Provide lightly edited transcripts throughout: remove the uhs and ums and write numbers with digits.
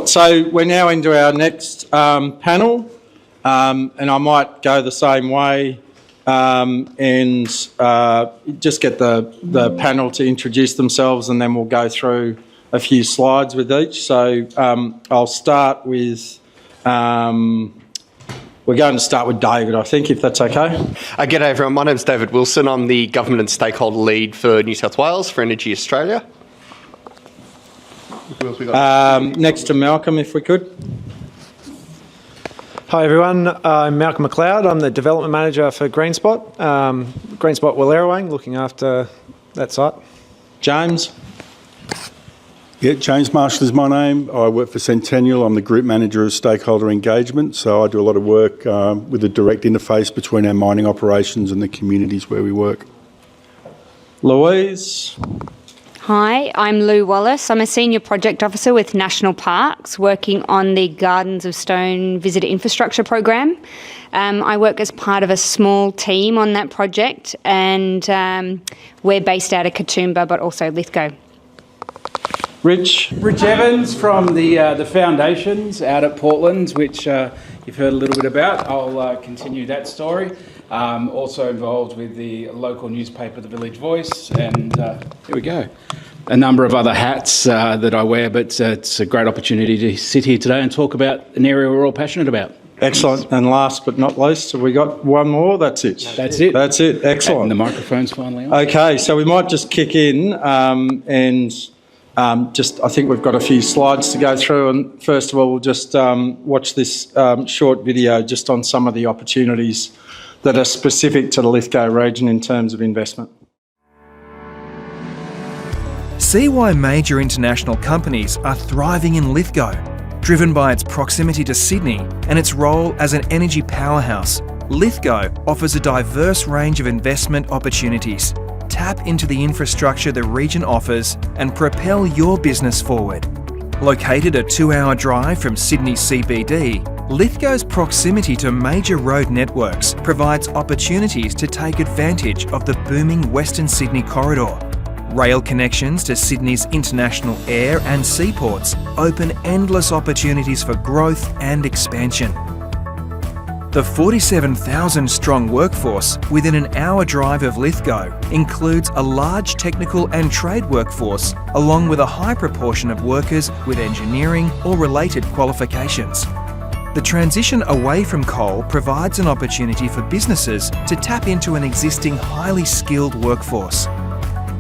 So we're now into our next panel, and I might go the same way and just get the panel to introduce themselves, and then we'll go through a few slides with each. So I'll start with, we're going to start with David, I think, if that's okay. G'day everyone, my name's David Wilson. I'm the Government and Stakeholder Lead for New South Wales for Energy Australia. Who else we got? Next to Malcolm, if we could. Hi everyone, I'm Malcolm McLeod. I'm the Development Manager for Greenspot, Greenspot Wallerawang, looking after that site. James. Yeah, James Marshall is my name. I work for Centennial. I'm the Group Manager of Stakeholder Engagement, so I do a lot of work with a direct interface between our mining operations and the communities where we work. Louise. Hi, I'm Lou Wallace. I'm a Senior Project Officer with National Parks, working on the Gardens of Stone Visitor Infrastructure Program. I work as part of a small team on that project, and we're based out of Katoomba, but also Lithgow. Rich Evans from the foundations out at Portland, which you've heard a little bit about. I'll continue that story. Also involved with the local newspaper, The Village Voice, and here we go. A number of other hats that I wear, but it's a great opportunity to sit here today and talk about an area we're all passionate about. Excellent. And last but not least, have we got one more? That's it. That's it. That's it. Excellent. And the microphone's finally on. Okay, so we might just kick in and I think we've got a few slides to go through, and first of all, we'll just watch this short video just on some of the opportunities that are specific to the Lithgow region in terms of investment. See why major international companies are thriving in Lithgow. Driven by its proximity to Sydney and its role as an energy powerhouse, Lithgow offers a diverse range of investment opportunities. Tap into the infrastructure the region offers and propel your business forward. Located a 2-hour drive from Sydney CBD, Lithgow's proximity to major road networks provides opportunities to take advantage of the booming Western Sydney corridor. Rail connections to Sydney's international air and seaports open endless opportunities for growth and expansion. The 47,000-strong workforce within an hour drive of Lithgow includes a large technical and trade workforce, along with a high proportion of workers with engineering or related qualifications. The transition away from coal provides an opportunity for businesses to tap into an existing highly skilled workforce.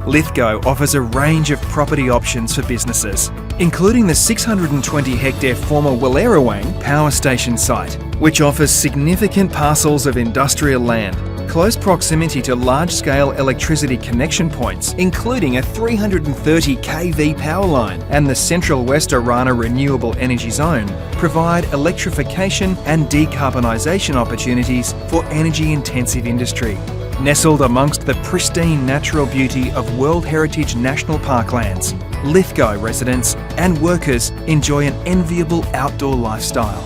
Lithgow offers a range of property options for businesses, including the 620-hectare former Wallerawang power station site, which offers significant parcels of industrial land, close proximity to large-scale electricity connection points, including a 330 kV power line, and the Central West Orana Renewable Energy Zone, provide electrification and decarbonisation opportunities for energy-intensive industry. Nestled amongst the pristine natural beauty of World Heritage National Parklands, Lithgow residents and workers enjoy an enviable outdoor lifestyle.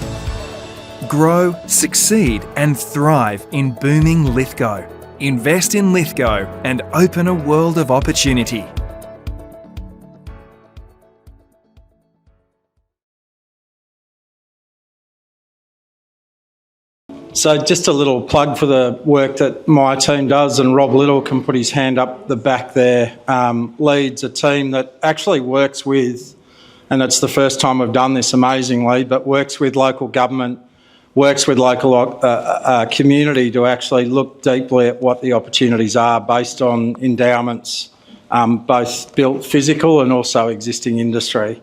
Grow, succeed and thrive in booming Lithgow. Invest in Lithgow and open a world of opportunity. So just a little plug for the work that my team does, and Rob Little can put his hand up the back there, leads a team that actually works with, and it's the first time we've done this amazingly, but works with local government, works with local community to actually look deeply at what the opportunities are based on endowments, both built physical and also existing industry.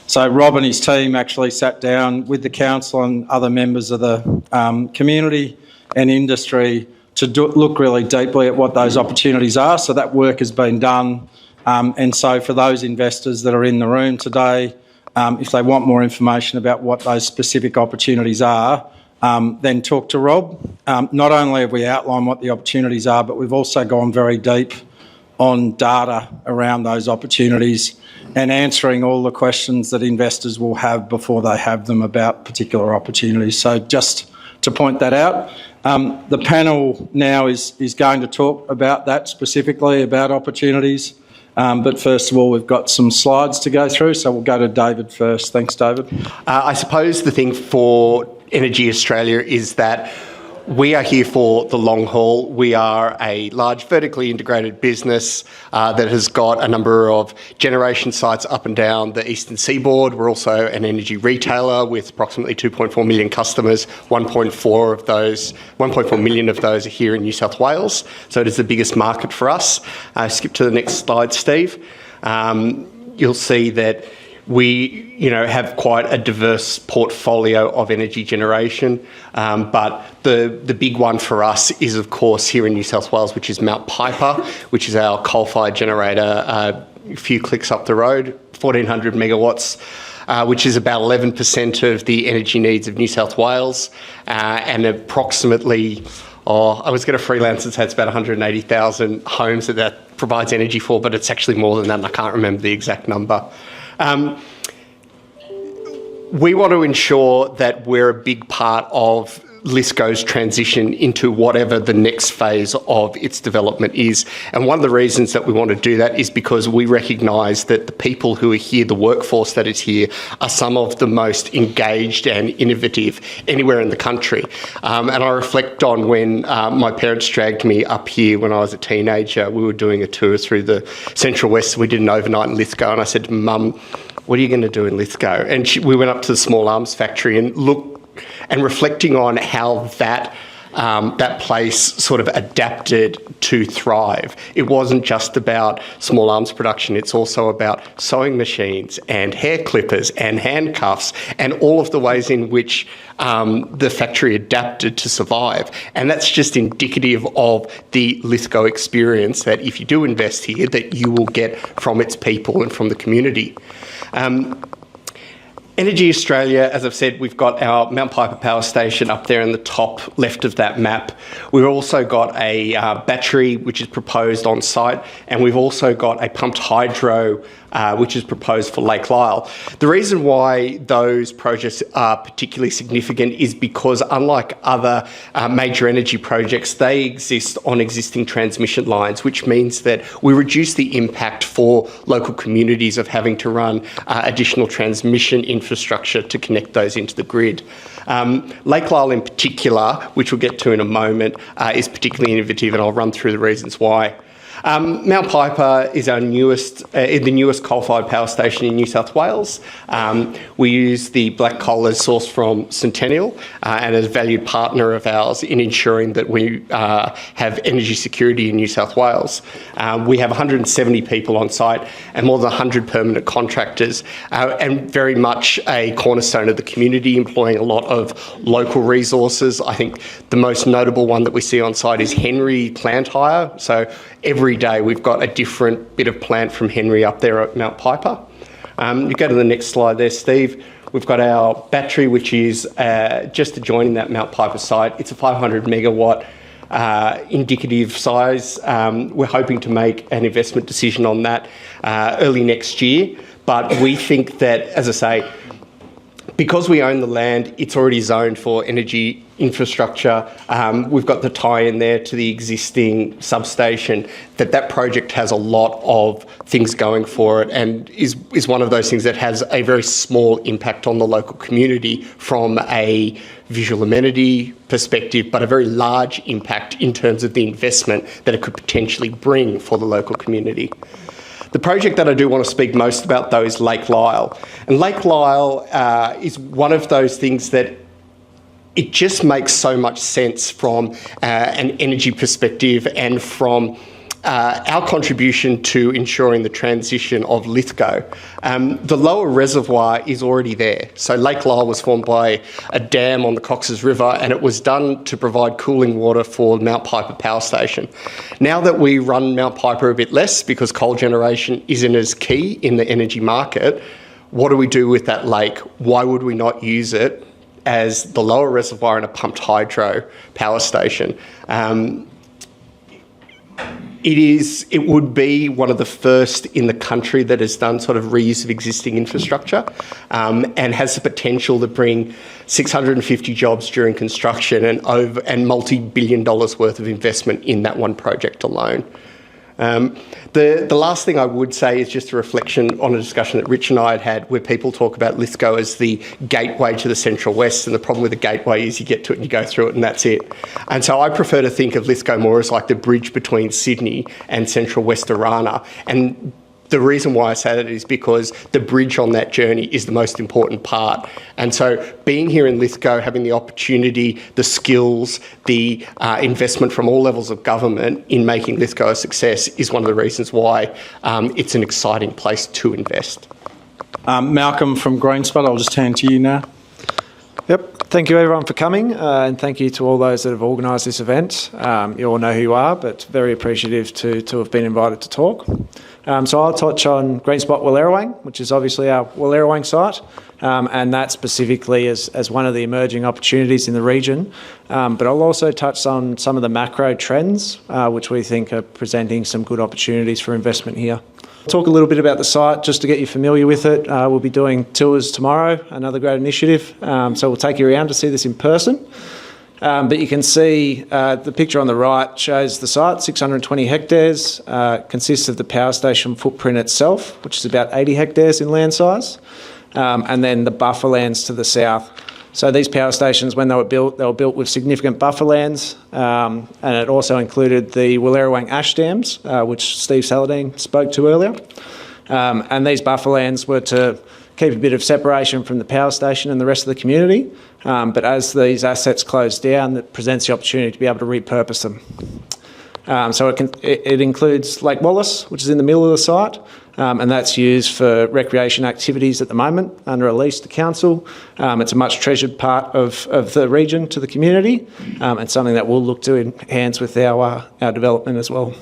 So Rob and his team actually sat down with the council and other members of the community and industry to look really deeply at what those opportunities are. So that work has been done. And so for those investors that are in the room today, if they want more information about what those specific opportunities are, then talk to Rob. Not only have we outlined what the opportunities are, but we've also gone very deep on data around those opportunities and answering all the questions that investors will have before they have them about particular opportunities. So just to point that out, the panel now is going to talk about that specifically, about opportunities. But first of all, we've got some slides to go through, so we'll go to David first. Thanks, David. I suppose the thing for Energy Australia is that we are here for the long haul. We are a large vertically integrated business that has got a number of generation sites up and down the eastern seaboard. We're also an energy retailer with approximately 2.4 million customers. 1.4 million of those are here in New South Wales. So it is the biggest market for us. Skip to the next slide, Steve. You'll see that we, have quite a diverse portfolio of energy generation, but the big one for us is, of course, here in New South Wales, which is Mount Piper, which is our coal-fired generator a few clicks up the road, 1,400 megawatts, which is about 11% of the energy needs of New South Wales, and approximately, I was going to freelance and say it's about 180,000 homes that provides energy for, but it's actually more than that, and I can't remember the exact number. We want to ensure that we're a big part of Lithgow's transition into whatever the next phase of its development is. And one of the reasons that we want to do that is because we recognise that the people who are here, the workforce that is here, are some of the most engaged and innovative anywhere in the country. And I reflect on when my parents dragged me up here when I was a teenager. We were doing a tour through the Central West. We did an overnight in Lithgow, and I said to Mum, "What are you going to do in Lithgow?" And we went up to the small arms factory and reflecting on how that place sort of adapted to thrive. It wasn't just about small arms production, it's also about sewing machines and hair clippers and handcuffs and all of the ways in which the factory adapted to survive. And that's just indicative of the Lithgow experience that if you do invest here, that you will get from its people and from the community. Energy Australia, as I've said, we've got our Mount Piper power station up there in the top left of that map. We've also got a battery which is proposed on site, and we've also got a pumped hydro which is proposed for Lake Lyell. The reason why those projects are particularly significant is because unlike other major energy projects, they exist on existing transmission lines, which means that we reduce the impact for local communities of having to run additional transmission infrastructure to connect those into the grid. Lake Lyell in particular, which we'll get to in a moment, is particularly innovative, and I'll run through the reasons why. Mount Piper is the newest coal-fired power station in New South Wales. We use the black coal as sourced from Centennial and as a valued partner of ours in ensuring that we have energy security in New South Wales. We have 170 people on site and more than 100 permanent contractors, and very much a cornerstone of the community, employing a lot of local resources. I think the most notable one that we see on site is Henry Plant Hire. So every day we've got a different bit of plant from Henry up there at Mount Piper. You go to the next slide there, Steve. We've got our battery, which is just adjoining that Mount Piper site. It's a 500 megawatt indicative size. We're hoping to make an investment decision on that early next year. But we think that, as I say, because we own the land, it's already zoned for energy infrastructure. We've got the tie-in there to the existing substation. That project has a lot of things going for it, and is one of those things that has a very small impact on the local community from a visual amenity perspective, but a very large impact in terms of the investment that it could potentially bring for the local community. The project that I do want to speak most about, though, is Lake Lyell. And Lake Lyell is one of those things that it just makes so much sense from an energy perspective and from our contribution to ensuring the transition of Lithgow. The lower reservoir is already there. So Lake Lyell was formed by a dam on the Cox's River, and it was done to provide cooling water for Mount Piper power station. Now that we run Mount Piper a bit less because coal generation isn't as key in the energy market, what do we do with that lake? Why would we not use it as the lower reservoir in a pumped hydro power station? It would be one of the first in the country that has done sort of reuse of existing infrastructure, and has the potential to bring 650 jobs during construction and multi-billion dollars worth of investment in that one project alone. The last thing I would say is just a reflection on a discussion that Rich and I had where people talk about Lithgow as the gateway to the Central West, and the problem with the gateway is you get to it and you go through it and that's it. And so I prefer to think of Lithgow more as like the bridge between Sydney and Central West Arana. And the reason why I say that is because the bridge on that journey is the most important part. And so being here in Lithgow, having the opportunity, the skills, the investment from all levels of government in making Lithgow a success is one of the reasons why it's an exciting place to invest. Malcolm from Greenspot, I'll just hand to you now. Yep. Thank you everyone for coming, and thank you to all those that have organised this event. You all know who you are, but very appreciative to have been invited to talk. So I'll touch on Greenspot Wallerawang, which is obviously our Wallerawang site, and that specifically as one of the emerging opportunities in the region. But I'll also touch on some of the macro trends, which we think are presenting some good opportunities for investment here. Talk a little bit about the site just to get you familiar with it. We'll be doing tours tomorrow, another great initiative. So we'll take you around to see this in person. But you can see the picture on the right shows the site, 620 hectares, consists of the power station footprint itself, which is about 80 hectares in land size, and then the buffer lands to the south. So these power stations, when they were built with significant buffer lands, and it also included the Wallerawang ash dams, which Steve Saladin spoke to earlier. And these buffer lands were to keep a bit of separation from the power station and the rest of the community. But as these assets close down, that presents the opportunity to be able to repurpose them. So it includes Lake Wallace, which is in the middle of the site, and that's used for recreation activities at the moment under a lease to council. It's a much treasured part of the region to the community, and something that we'll look to enhance with our development as well.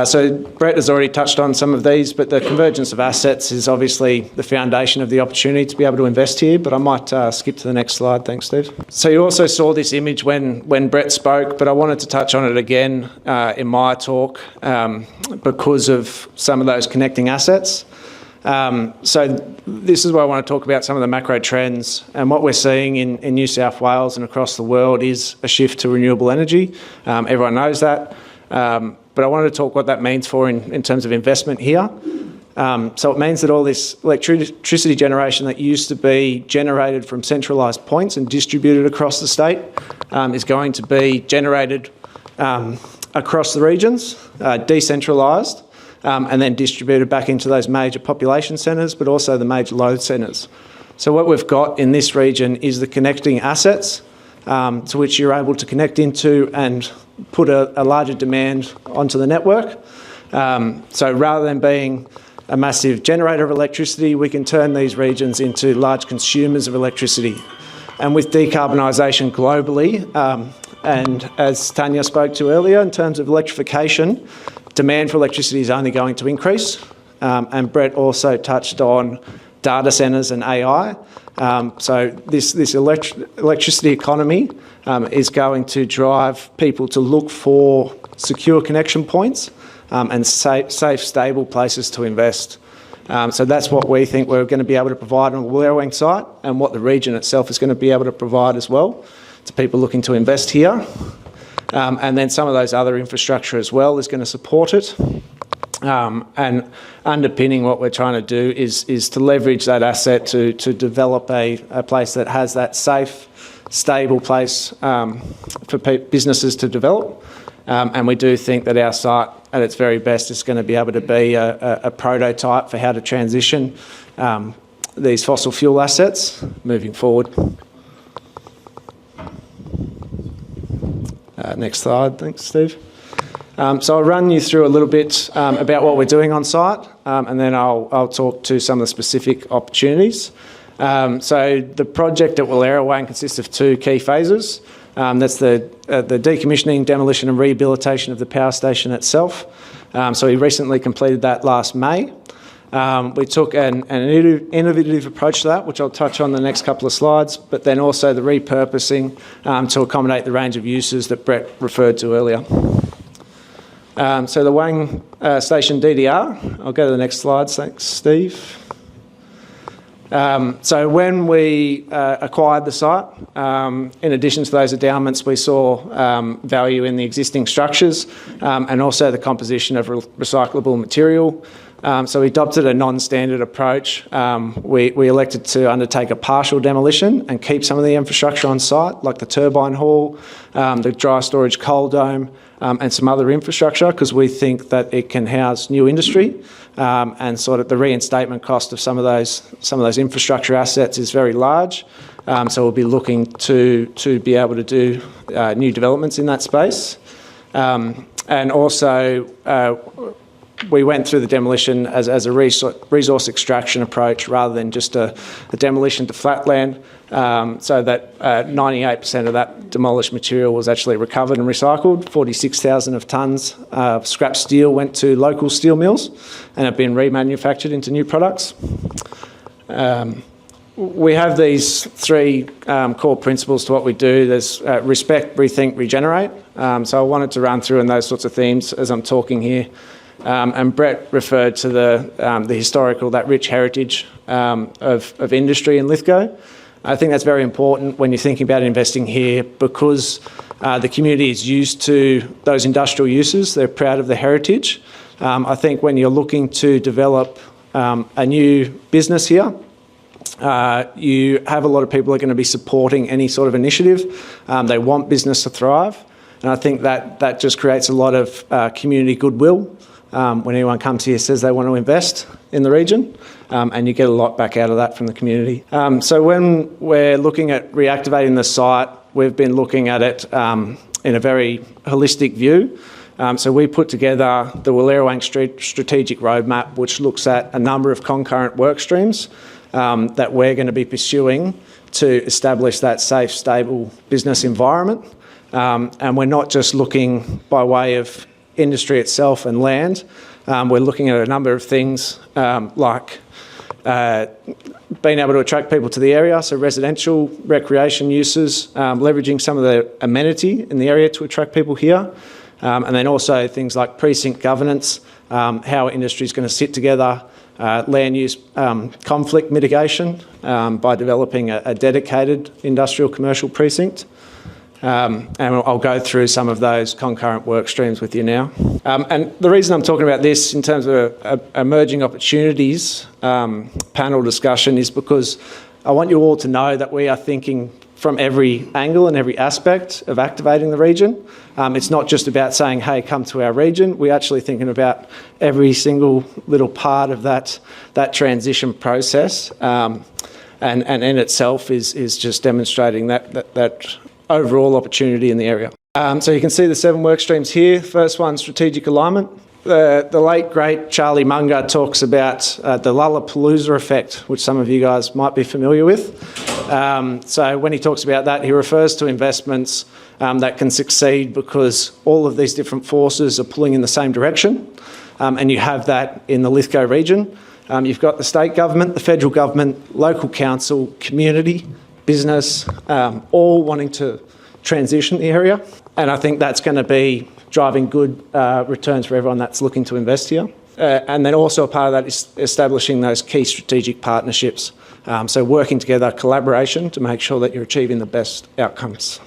So Brett has already touched on some of these, but the convergence of assets is obviously the foundation of the opportunity to be able to invest here, but I might skip to the next slide. Thanks, Steve. So you also saw this image when Brett spoke, but I wanted to touch on it again in my talk because of some of those connecting assets. So this is where I want to talk about some of the macro trends, and what we're seeing in New South Wales and across the world is a shift to renewable energy. Everyone knows that, but I wanted to talk what that means in terms of investment here. So it means that all this electricity generation that used to be generated from centralised points and distributed across the state is going to be generated across the regions, decentralised, and then distributed back into those major population centres, but also the major load centres. So what we've got in this region is the connecting assets to which you're able to connect into and put a larger demand onto the network. So rather than being a massive generator of electricity, we can turn these regions into large consumers of electricity. And with decarbonisation globally, and as Tanya spoke to earlier, in terms of electrification, demand for electricity is only going to increase. And Brett also touched on data centres and AI. So this electricity economy is going to drive people to look for secure connection points and safe, stable places to invest. So that's what we think we're going to be able to provide on the Wallerawang site, and what the region itself is going to be able to provide as well to people looking to invest here. And then some of those other infrastructure as well is going to support it. And underpinning what we're trying to do is to leverage that asset to develop a place that has that safe, stable place for businesses to develop. And we do think that our site, at its very best, is going to be able to be a prototype for how to transition these fossil fuel assets moving forward. Next slide, thanks, Steve. So I'll run you through a little bit about what we're doing on site, and then I'll talk to some of the specific opportunities. So the project at Wallerawang consists of two key phases. That's the decommissioning, demolition and rehabilitation of the power station itself. So we recently completed that last May. We took an innovative approach to that, which I'll touch on the next couple of slides, but then also the repurposing to accommodate the range of uses that Brett referred to earlier. So the Wang Station DDR, I'll go to the next slide, thanks Steve. So when we acquired the site, in addition to those endowments, we saw value in the existing structures and also the composition of recyclable material. So we adopted a non-standard approach. We elected to undertake a partial demolition and keep some of the infrastructure on site, like the turbine hall, the dry storage coal dome, and some other infrastructure, because we think that it can house new industry, and sort of the reinstatement cost of some of those infrastructure assets is very large. So we'll be looking to be able to do new developments in that space, and also. We went through the demolition as a resource extraction approach rather than just a demolition to flatland, so that 98% of that demolished material was actually recovered and recycled. 46,000 of tonnes of scrap steel went to local steel mills and have been remanufactured into new products. We have these three core principles to what we do. There's respect, rethink, regenerate. So I wanted to run through on those sorts of themes as I'm talking here. And Brett referred to the historical, that rich heritage of industry in Lithgow. I think that's very important when you're thinking about investing here, because the community is used to those industrial uses. They're proud of the heritage. I think when you're looking to develop a new business here, you have a lot of people who are going to be supporting any sort of initiative. They want business to thrive. And I think that just creates a lot of community goodwill. When anyone comes here says they want to invest in the region, and you get a lot back out of that from the community. So when we're looking at reactivating the site, we've been looking at it in a very holistic view. So we put together the Wallerawang Strategic Roadmap, which looks at a number of concurrent work streams that we're going to be pursuing to establish that safe, stable business environment. And we're not just looking by way of industry itself and land. We're looking at a number of things like being able to attract people to the area, so residential, recreation uses, leveraging some of the amenity in the area to attract people here, and then also things like precinct governance, how industry is going to sit together, land use conflict mitigation by developing a dedicated industrial commercial precinct. And I'll go through some of those concurrent work streams with you now. And the reason I'm talking about this in terms of emerging opportunities panel discussion is because I want you all to know that we are thinking from every angle and every aspect of activating the region. It's not just about saying, hey, come to our region. We're actually thinking about every single little part of that transition process. And in itself is just demonstrating that overall opportunity in the area. So you can see the 7 work streams here. First one, strategic alignment. The late, great Charlie Munger talks about the Lollapalooza effect, which some of you guys might be familiar with. So when he talks about that, he refers to investments that can succeed because all of these different forces are pulling in the same direction. And you have that in the Lithgow region. You've got the state government, the federal government, local council, community, business, all wanting to transition the area. And I think that's going to be driving good returns for everyone that's looking to invest here. And then also a part of that is establishing those key strategic partnerships. So working together, collaboration to make sure that you're achieving the best outcomes.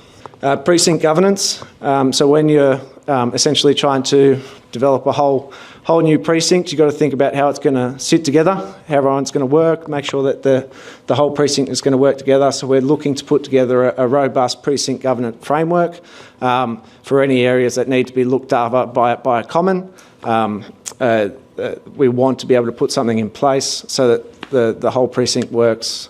Precinct governance. So when you're essentially trying to develop a whole new precinct, you've got to think about how it's going to sit together, how everyone's going to work, make sure that the whole precinct is going to work together. So we're looking to put together a robust precinct governance framework for any areas that need to be looked after by a common. We want to be able to put something in place so that the whole precinct works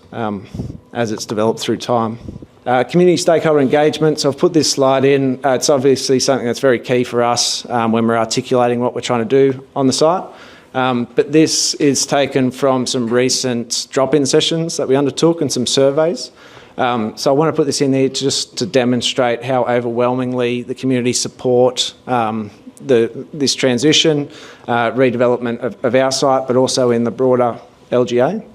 as it's developed through time. Community stakeholder engagement. So I've put this slide in. It's obviously something that's very key for us when we're articulating what we're trying to do on the site. But this is taken from some recent drop-in sessions that we undertook and some surveys. So I want to put this in there just to demonstrate how overwhelmingly the community support this transition, redevelopment of our site, but also in the broader LGA.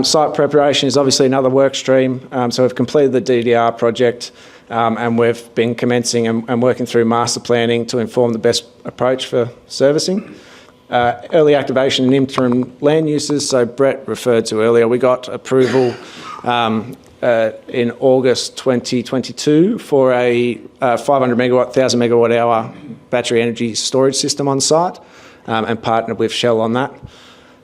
Site preparation is obviously another work stream. So we've completed the DDR project and we've been commencing and working through master planning to inform the best approach for servicing. early activation and interim land uses. So Brett referred to earlier, we got approval in August 2022 for a 500 megawatt, 1,000 megawatt hour battery energy storage system on site, and partnered with Shell on that.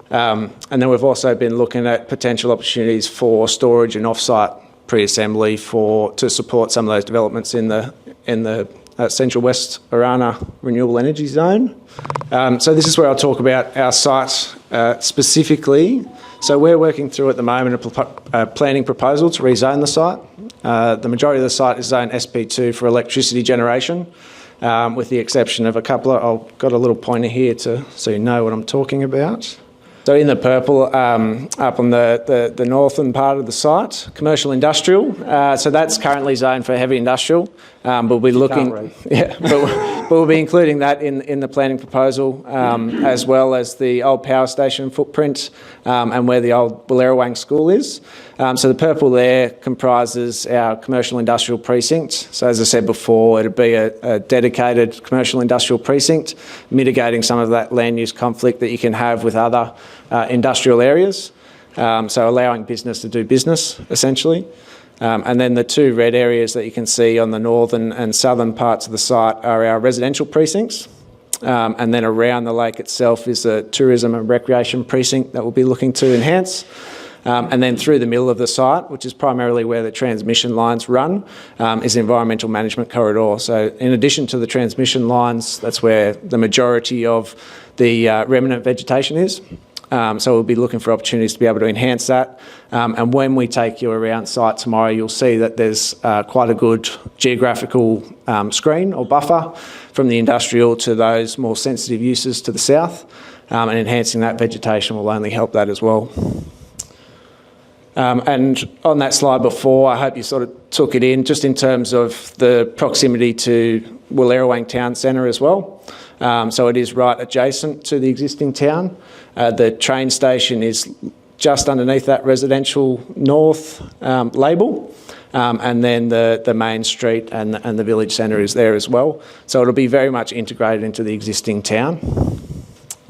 And then we've also been looking at potential opportunities for storage and off-site pre-assembly to support some of those developments in the Central West Arana Renewable Energy Zone. So this is where I'll talk about our site specifically. So we're working through at the moment a planning proposal to rezone the site. The majority of the site is zone SP2 for electricity generation, with the exception of a couple of, I've got a little pointer here so you know what I'm talking about. So in the purple, up on the northern part of the site, commercial industrial. So that's currently zoned for heavy industrial. But we'll be looking, but we'll be including that in the planning proposal, as well as the old power station footprint and where the old Wallerawang school is. So the purple there comprises our commercial industrial precinct. So as I said before, it'd be a dedicated commercial industrial precinct, mitigating some of that land use conflict that you can have with other industrial areas. So allowing business to do business, essentially. And then the two red areas that you can see on the northern and southern parts of the site are our residential precincts. And then around the lake itself is a tourism and recreation precinct that we'll be looking to enhance. And then through the middle of the site, which is primarily where the transmission lines run, is the environmental management corridor. So in addition to the transmission lines, that's where the majority of the remnant vegetation is. So we'll be looking for opportunities to be able to enhance that. And when we take you around site tomorrow, you'll see that there's quite a good geographical screen or buffer from the industrial to those more sensitive uses to the south. And enhancing that vegetation will only help that as well. And on that slide before, I hope you sort of took it in, just in terms of the proximity to Wallerawang Town Centre as well. So it is right adjacent to the existing town. The train station is just underneath that residential north label. And then the main street and the village centre is there as well. So it'll be very much integrated into the existing town.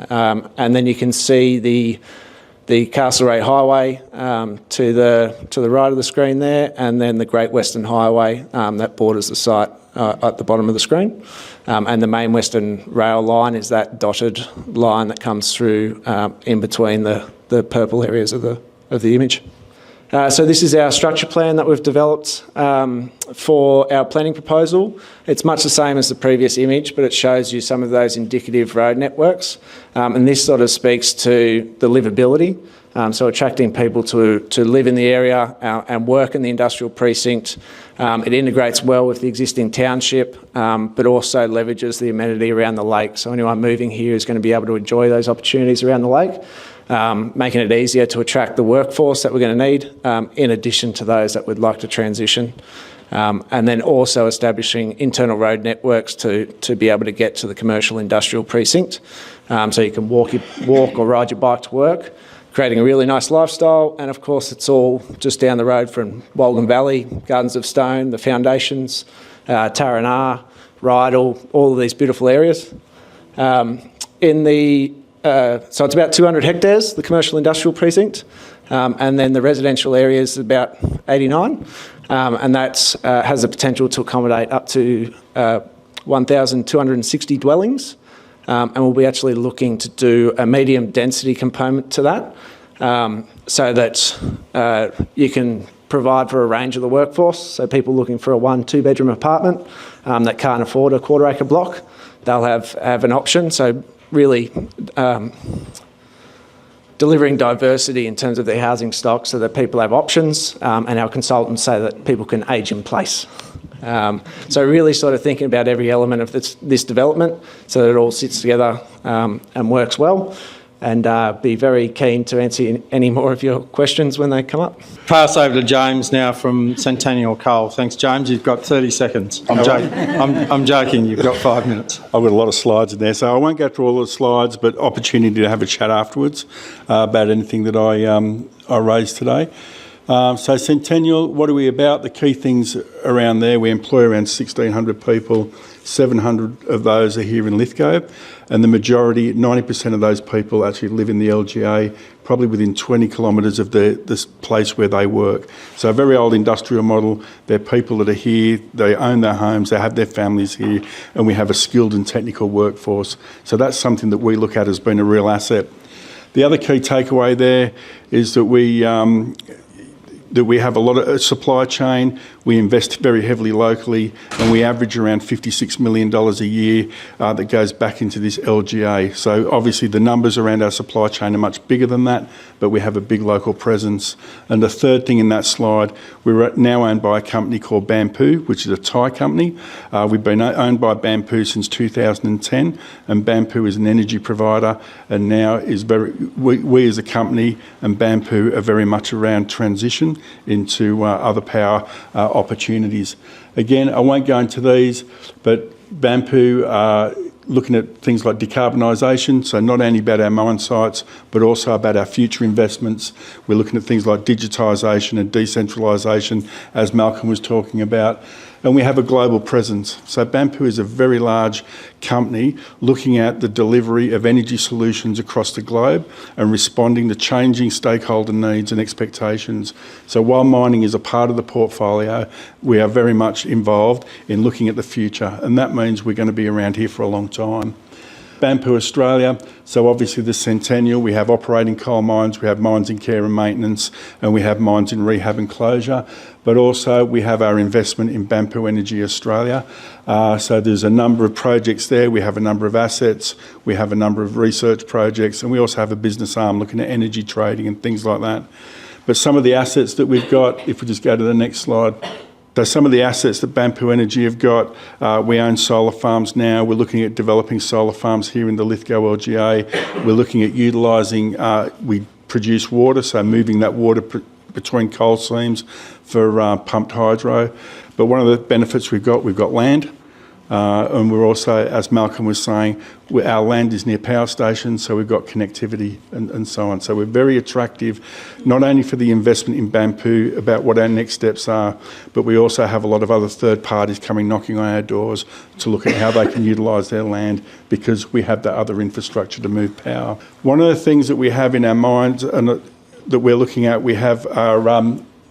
And then you can see the Castlereagh Highway to the right of the screen there, and then the Great Western Highway that borders the site at the bottom of the screen. And the main Western Rail line is that dotted line that comes through in between the purple areas of the image. So this is our structure plan that we've developed for our planning proposal. It's much the same as the previous image, but it shows you some of those indicative road networks. And this sort of speaks to the livability. So attracting people to live in the area and work in the industrial precinct. It integrates well with the existing township, but also leverages the amenity around the lake. So anyone moving here is going to be able to enjoy those opportunities around the lake. Making it easier to attract the workforce that we're going to need, in addition to those that would like to transition. And then also establishing internal road networks to be able to get to the commercial industrial precinct. So you can walk or ride your bike to work, creating a really nice lifestyle. And of course, it's all just down the road from Walgan Valley, Gardens of Stone, the Foundations, Taranah, Rydal, all of these beautiful areas. So it's about 200 hectares, the commercial industrial precinct, and then the residential area is about 89, and that has the potential to accommodate up to 1,260 dwellings, and we'll be actually looking to do a medium density component to that, so that you can provide for a range of the workforce. So people looking for a 1-2 bedroom apartment that can't afford a quarter acre block, they'll have an option. So really delivering diversity in terms of their housing stock so that people have options, and our consultants say that people can age in place. So really sort of thinking about every element of this development so that it all sits together and works well, and be very keen to answer any more of your questions when they come up. Pass over to James now from Centennial Coal. Thanks, James. You've got 30 seconds. I'm joking. You've got 5 minutes. I've got a lot of slides in there, so I won't go through all the slides, but opportunity to have a chat afterwards about anything that I raised today. So Centennial, what are we about? The key things around there, we employ around 1,600 people, 700 of those are here in Lithgow, and the majority, 90% of those people actually live in the LGA, probably within 20 kilometres of this place where they work. So a very old industrial model. They're people that are here, they own their homes, they have their families here, and we have a skilled and technical workforce. So that's something that we look at as being a real asset. The other key takeaway there is that we have a lot of supply chain, we invest very heavily locally, and we average around $56 million a year that goes back into this LGA. So obviously the numbers around our supply chain are much bigger than that, but we have a big local presence. And the third thing in that slide, we're now owned by a company called Bamboo, which is a Thai company. We've been owned by Bamboo since 2010, and Bamboo is an energy provider, and now is we as a company and Bamboo are very much around transition into other power opportunities. Again, I won't go into these, but Bamboo are looking at things like decarbonisation, so not only about our mine sites, but also about our future investments. We're looking at things like digitisation and decentralisation, as Malcolm was talking about. And we have a global presence. So Bamboo is a very large company looking at the delivery of energy solutions across the globe and responding to changing stakeholder needs and expectations. So while mining is a part of the portfolio, we are very much involved in looking at the future, and that means we're going to be around here for a long time. Bamboo Australia, so obviously the Centennial, we have operating coal mines, we have mines in care and maintenance, and we have mines in rehab and closure, but also we have our investment in Bamboo Energy Australia. So there's a number of projects there, we have a number of assets, we have a number of research projects, and we also have a business arm looking at energy trading and things like that. But some of the assets that we've got, if we just go to the next slide, so some of the assets that Bamboo Energy have got, we own solar farms now. We're looking at developing solar farms here in the Lithgow LGA. We're looking at utilising, we produce water, so moving that water between coal seams for pumped hydro. But one of the benefits we've got land. And we're also, as Malcolm was saying, our land is near power stations, so we've got connectivity and so on. So we're very attractive, not only for the investment in Bamboo about what our next steps are, but we also have a lot of other third parties coming knocking on our doors to look at how they can utilise their land because we have the other infrastructure to move power. One of the things that we have in our minds and that we're looking at, we have our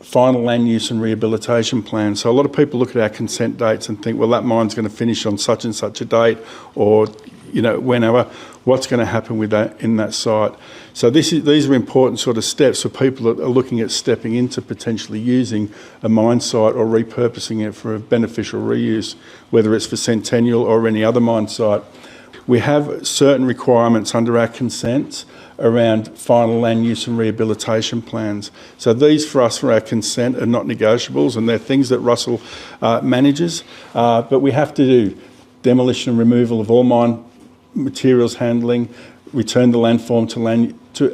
final land use and rehabilitation plan. So a lot of people look at our consent dates and think, well, that mine's going to finish on such and such a date, or whenever. What's going to happen with that in that site? So these are important sort of steps for people that are looking at stepping into potentially using a mine site or repurposing it for a beneficial reuse, whether it's for Centennial or any other mine site. We have certain requirements under our consents around final land use and rehabilitation plans. So these for us, for our consent, are not negotiables, and they're things that Russell manages, but we have to do demolition and removal of all mine materials handling, return the landform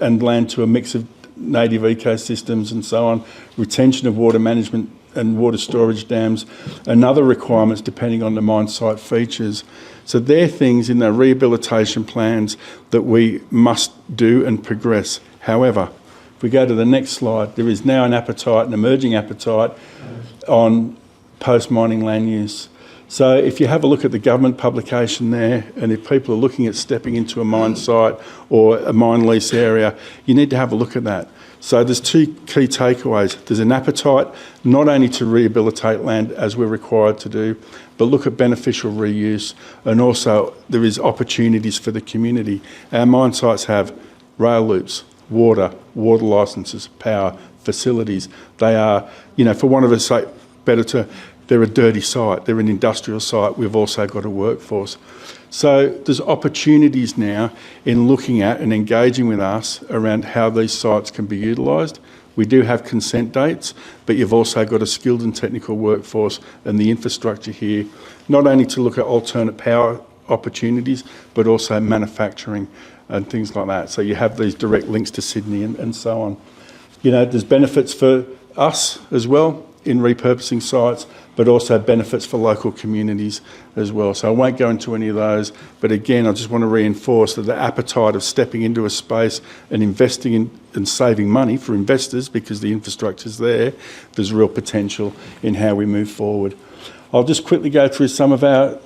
and land to a mix of native ecosystems and so on, retention of water management and water storage dams, and other requirements depending on the mine site features. So they're things in the rehabilitation plans that we must do and progress. However, if we go to the next slide, there is now an emerging appetite on post-mining land use. So if you have a look at the government publication there, and if people are looking at stepping into a mine site or a mine lease area, you need to have a look at that. So there's two key takeaways. There's an appetite not only to rehabilitate land as we're required to do, but look at beneficial reuse, and also there is opportunities for the community. Our mine sites have rail loops, water licences, power, facilities. They are, for one of us, say, they're a dirty site, they're an industrial site, we've also got a workforce. So there's opportunities now in looking at and engaging with us around how these sites can be utilised. We do have consent dates, but you've also got a skilled and technical workforce and the infrastructure here, not only to look at alternate power opportunities, but also manufacturing and things like that. So you have these direct links to Sydney and so on. There's benefits for us as well in repurposing sites, but also benefits for local communities as well. So I won't go into any of those, but again, I just want to reinforce that the appetite of stepping into a space and investing in and saving money for investors, because the infrastructure's there, there's real potential in how we move forward. I'll just quickly go through some of our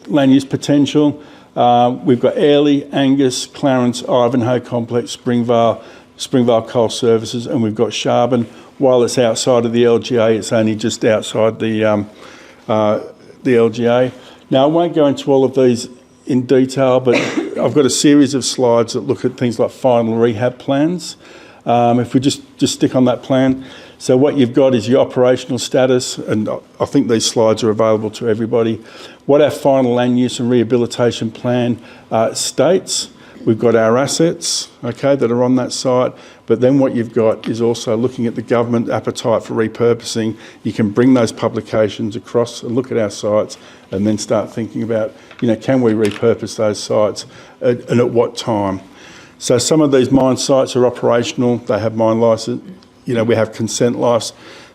land use potential. We've got Airlie, Angus, Clarence, Ivanhoe Complex, Springvale Coal Services, and we've got Sharbin. While it's outside of the LGA, it's only just outside the LGA. Now, I won't go into all of these in detail, but I've got a series of slides that look at things like final rehab plans. If we just stick on that plan. So what you've got is your operational status, and I think these slides are available to everybody. What our final land use and rehabilitation plan states. We've got our assets, okay, that are on that site, but then what you've got is also looking at the government appetite for repurposing. You can bring those publications across and look at our sites and then start thinking about, can we repurpose those sites and at what time? So some of these mine sites are operational, they have mine licence, we have consent lives.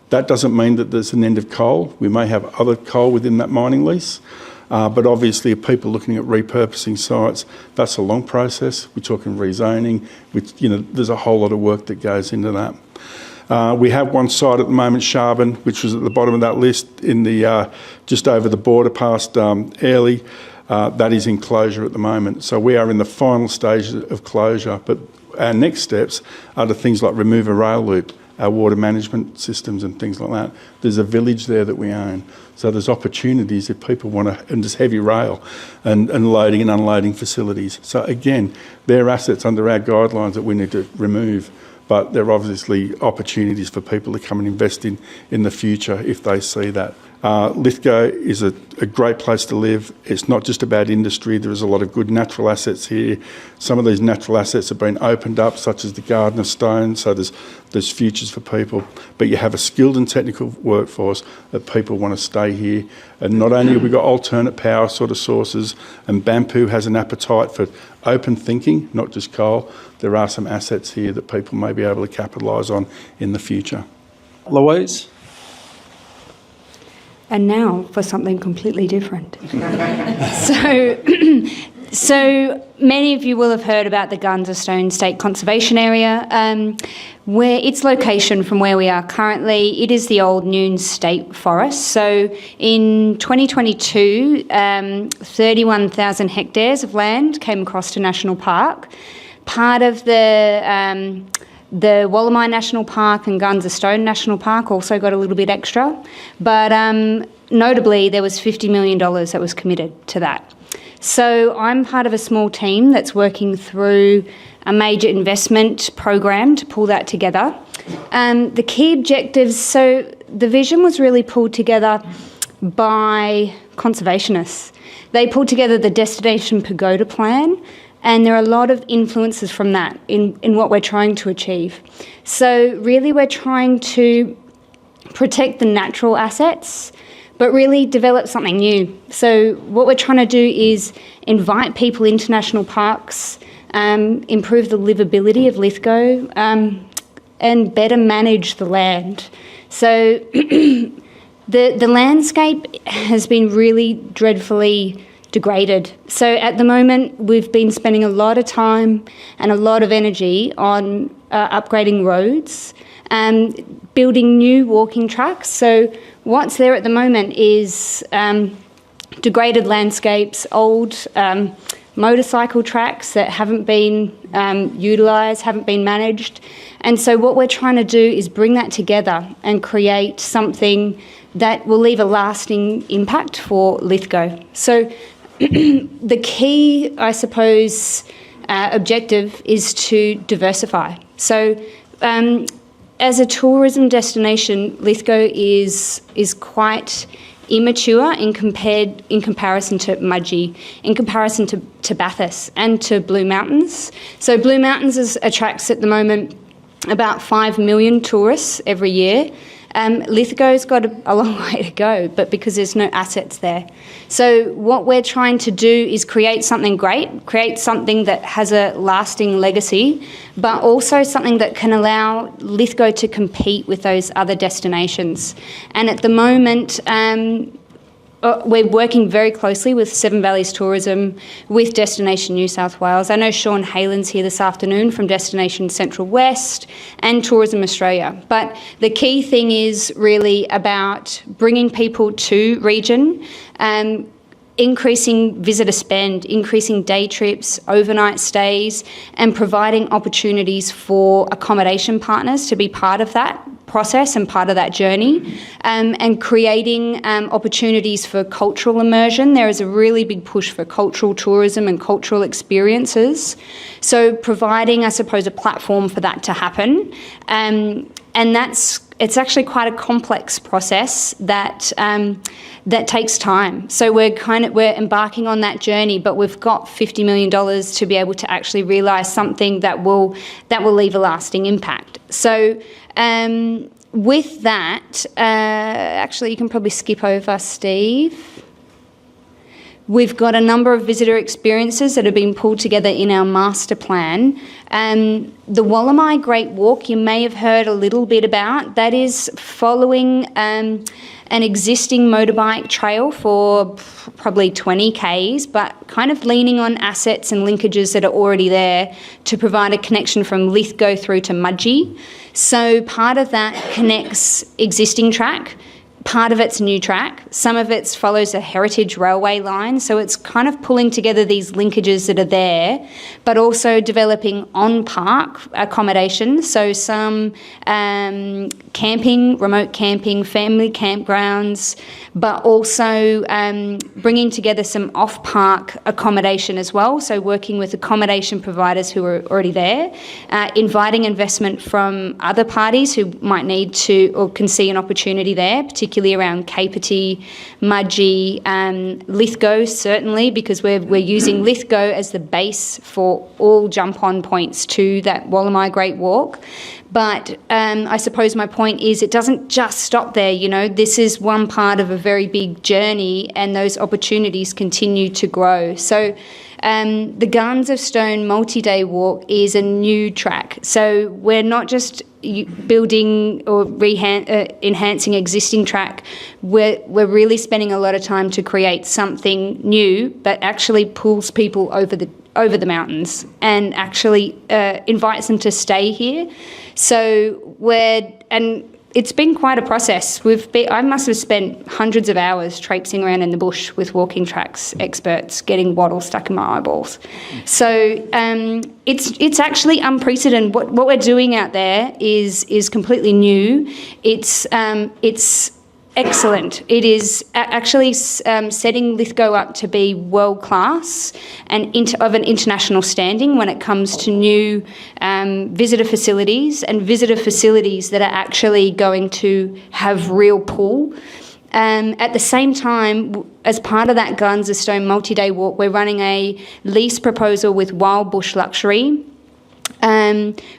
That doesn't mean that there's an end of coal. We may have other coal within that mining lease. But obviously, if people are looking at repurposing sites, that's a long process. We're talking rezoning, which, there's a whole lot of work that goes into that. We have one site at the moment, Sharbin, which was at the bottom of that list, in the just over the border past Airlie. That is in closure at the moment. So we are in the final stage of closure. But our next steps are to things like remove a rail loop, our water management systems and things like that. There's a village there that we own. So there's opportunities if people want to, and there's heavy rail and loading and unloading facilities. So again, they're assets under our guidelines that we need to remove, but there are obviously opportunities for people to come and invest in the future if they see that. Lithgow is a great place to live. It's not just about industry. There is a lot of good natural assets here. Some of these natural assets have been opened up, such as the Garden of Stone, so there's futures for people. But you have a skilled and technical workforce that people want to stay here. And not only have we got alternate power sort of sources, and Bampu has an appetite for open thinking, not just coal, there are some assets here that people may be able to capitalise on in the future. Louise? And now for something completely different. So many of you will have heard about the Gardens of Stone State Conservation Area. Where its location from where we are currently, it is the old Noon State Forest. So in 2022, 31,000 hectares of land came across to National Park. Part of the Wallamai National Park and Gardens of Stone National Park also got a little bit extra, but notably there was $50 million that was committed to that. So I'm part of a small team that's working through a major investment program to pull that together. The key objectives, so the vision was really pulled together by conservationists. They pulled together the Destination Pagoda Plan, and there are a lot of influences from that in what we're trying to achieve. So really we're trying to protect the natural assets, but really develop something new. So what we're trying to do is invite people into national parks, improve the livability of Lithgow, and better manage the land. So the landscape has been really dreadfully degraded. So at the moment, we've been spending a lot of time and a lot of energy on upgrading roads and building new walking tracks. So what's there at the moment is degraded landscapes, old motorcycle tracks that haven't been utilised, haven't been managed. And so what we're trying to do is bring that together and create something that will leave a lasting impact for Lithgow. So the key, I suppose, objective is to diversify. So as a tourism destination, Lithgow is quite immature in comparison to Mudgee, in comparison to Bathurst and to Blue Mountains. So Blue Mountains attracts at the moment about 5 million tourists every year. Lithgow's got a long way to go, but because there's no assets there. So what we're trying to do is create something great, create something that has a lasting legacy, but also something that can allow Lithgow to compete with those other destinations. And at the moment, we're working very closely with Seven Valleys Tourism, with Destination New South Wales. I know Sean Halen's here this afternoon from Destination Central West and Tourism Australia. But the key thing is really about bringing people to region, increasing visitor spend, increasing day trips, overnight stays, and providing opportunities for accommodation partners to be part of that process and part of that journey, and creating opportunities for cultural immersion. There is a really big push for cultural tourism and cultural experiences. So providing, I suppose, a platform for that to happen. And it's actually quite a complex process that takes time. So we're embarking on that journey, but we've got $50 million to be able to actually realise something that will leave a lasting impact. So with that, actually you can probably skip over, Steve. We've got a number of visitor experiences that have been pulled together in our master plan. The Wallamai Great Walk, you may have heard a little bit about. That is following an existing motorbike trail for probably 20 Ks, but kind of leaning on assets and linkages that are already there to provide a connection from Lithgow through to Mudgee. So part of that connects existing track. Part of it's new track, some of it follows a heritage railway line, so it's kind of pulling together these linkages that are there, but also developing on-park accommodation, so some camping, remote camping, family campgrounds, but also bringing together some off-park accommodation as well, so working with accommodation providers who are already there, inviting investment from other parties who might need to or can see an opportunity there, particularly around Kapiti, Mudgee, Lithgow certainly, because we're using Lithgow as the base for all jump-on points to that Wallamai Great Walk. But I suppose my point is it doesn't just stop there, you know. This is one part of a very big journey, and those opportunities continue to grow. So the Gardens of Stone multi-day walk is a new track. So we're not just building or enhancing existing track. We're really spending a lot of time to create something new, but actually pulls people over the mountains and actually invites them to stay here. So it's been quite a process. I must have spent hundreds of hours traipsing around in the bush with walking tracks experts, getting wattle stuck in my eyeballs. So it's actually unprecedented. What we're doing out there is completely new. It's excellent. It is actually setting Lithgow up to be world class and of an international standing when it comes to new visitor facilities that are actually going to have real pull. At the same time, as part of that Gardens of Stone multi-day walk, we're running a lease proposal with Wild Bush Luxury,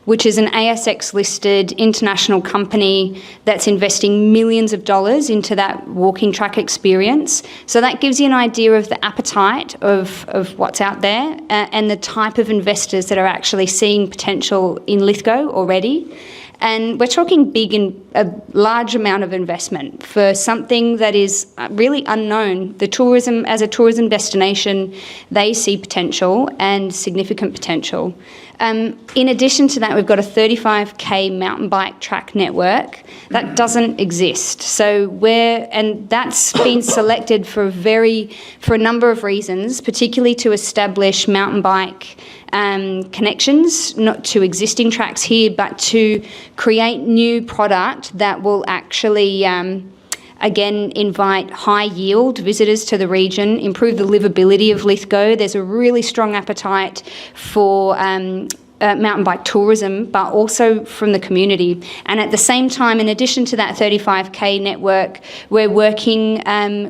which is an ASX-listed international company that's investing millions of dollars into that walking track experience. So that gives you an idea of the appetite of what's out there and the type of investors that are actually seeing potential in Lithgow already. And we're talking big and a large amount of investment for something that is really unknown. As a tourism destination, they see potential and significant potential. In addition to that, we've got a 35K mountain bike track network that doesn't exist. And that's been selected for a number of reasons, particularly to establish mountain bike connections, not to existing tracks here, but to create new product that will actually again invite high yield visitors to the region, improve the livability of Lithgow. There's a really strong appetite for mountain bike tourism, but also from the community. And at the same time, in addition to that 35K network, we're working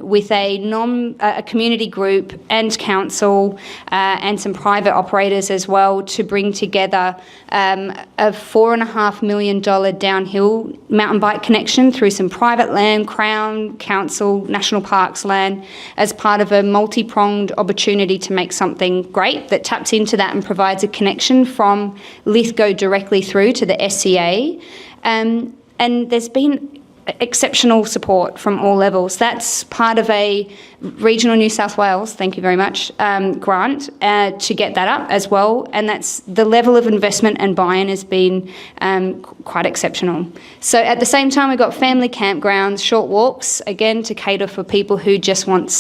with a community group and council and some private operators as well to bring together a $4.5 million downhill mountain bike connection through some private land, Crown, Council, National Parks land, as part of a multi-pronged opportunity to make something great that taps into that and provides a connection from Lithgow directly through to the SCA. And there's been exceptional support from all levels. That's part of a Regional New South Wales, thank you very much, grant to get that up as well. And that's the level of investment and buy-in has been quite exceptional. So at the same time, we've got family campgrounds, short walks, again, to cater for people who just want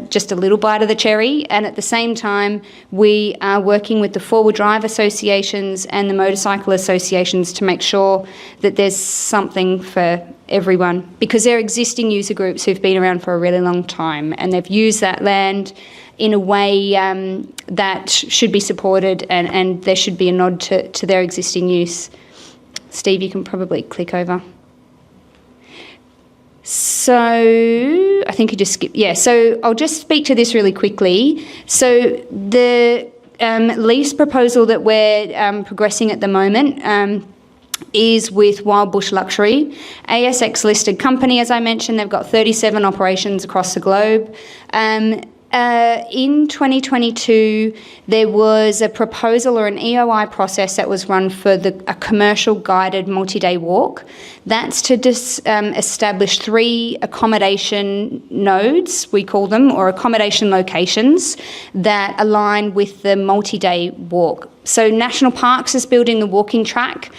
just a little bite of the cherry. And at the same time, we are working with the four-wheel drive associations and the motorcycle associations to make sure that there's something for everyone, because they're existing user groups who've been around for a really long time and they've used that land in a way that should be supported, and there should be a nod to their existing use. Steve, you can probably click over. So I think you just skipped. Yeah, so I'll just speak to this really quickly. So the lease proposal that we're progressing at the moment is with Wild Bush Luxury, ASX listed company, as I mentioned. They've got 37 operations across the globe. In 2022, there was a proposal or an EOI process that was run for a commercial guided multi-day walk. That's to establish 3 accommodation nodes, we call them, or accommodation locations that align with the multi-day walk. So National Parks is building the walking track.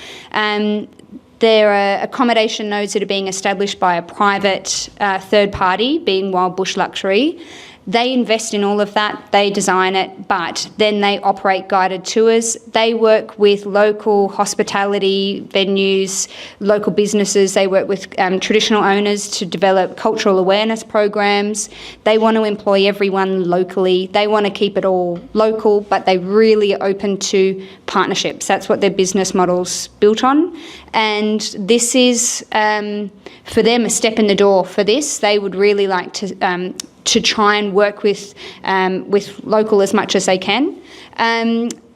There are accommodation nodes that are being established by a private third party, being Wild Bush Luxury. They invest in all of that, they design it, but then they operate guided tours. They work with local hospitality venues, local businesses. They work with traditional owners to develop cultural awareness programs. They want to employ everyone locally. They want to keep it all local, but they really are open to partnerships. That's what their business model's built on. And this is, for them, a step in the door for this. They would really like to try and work with local as much as they can.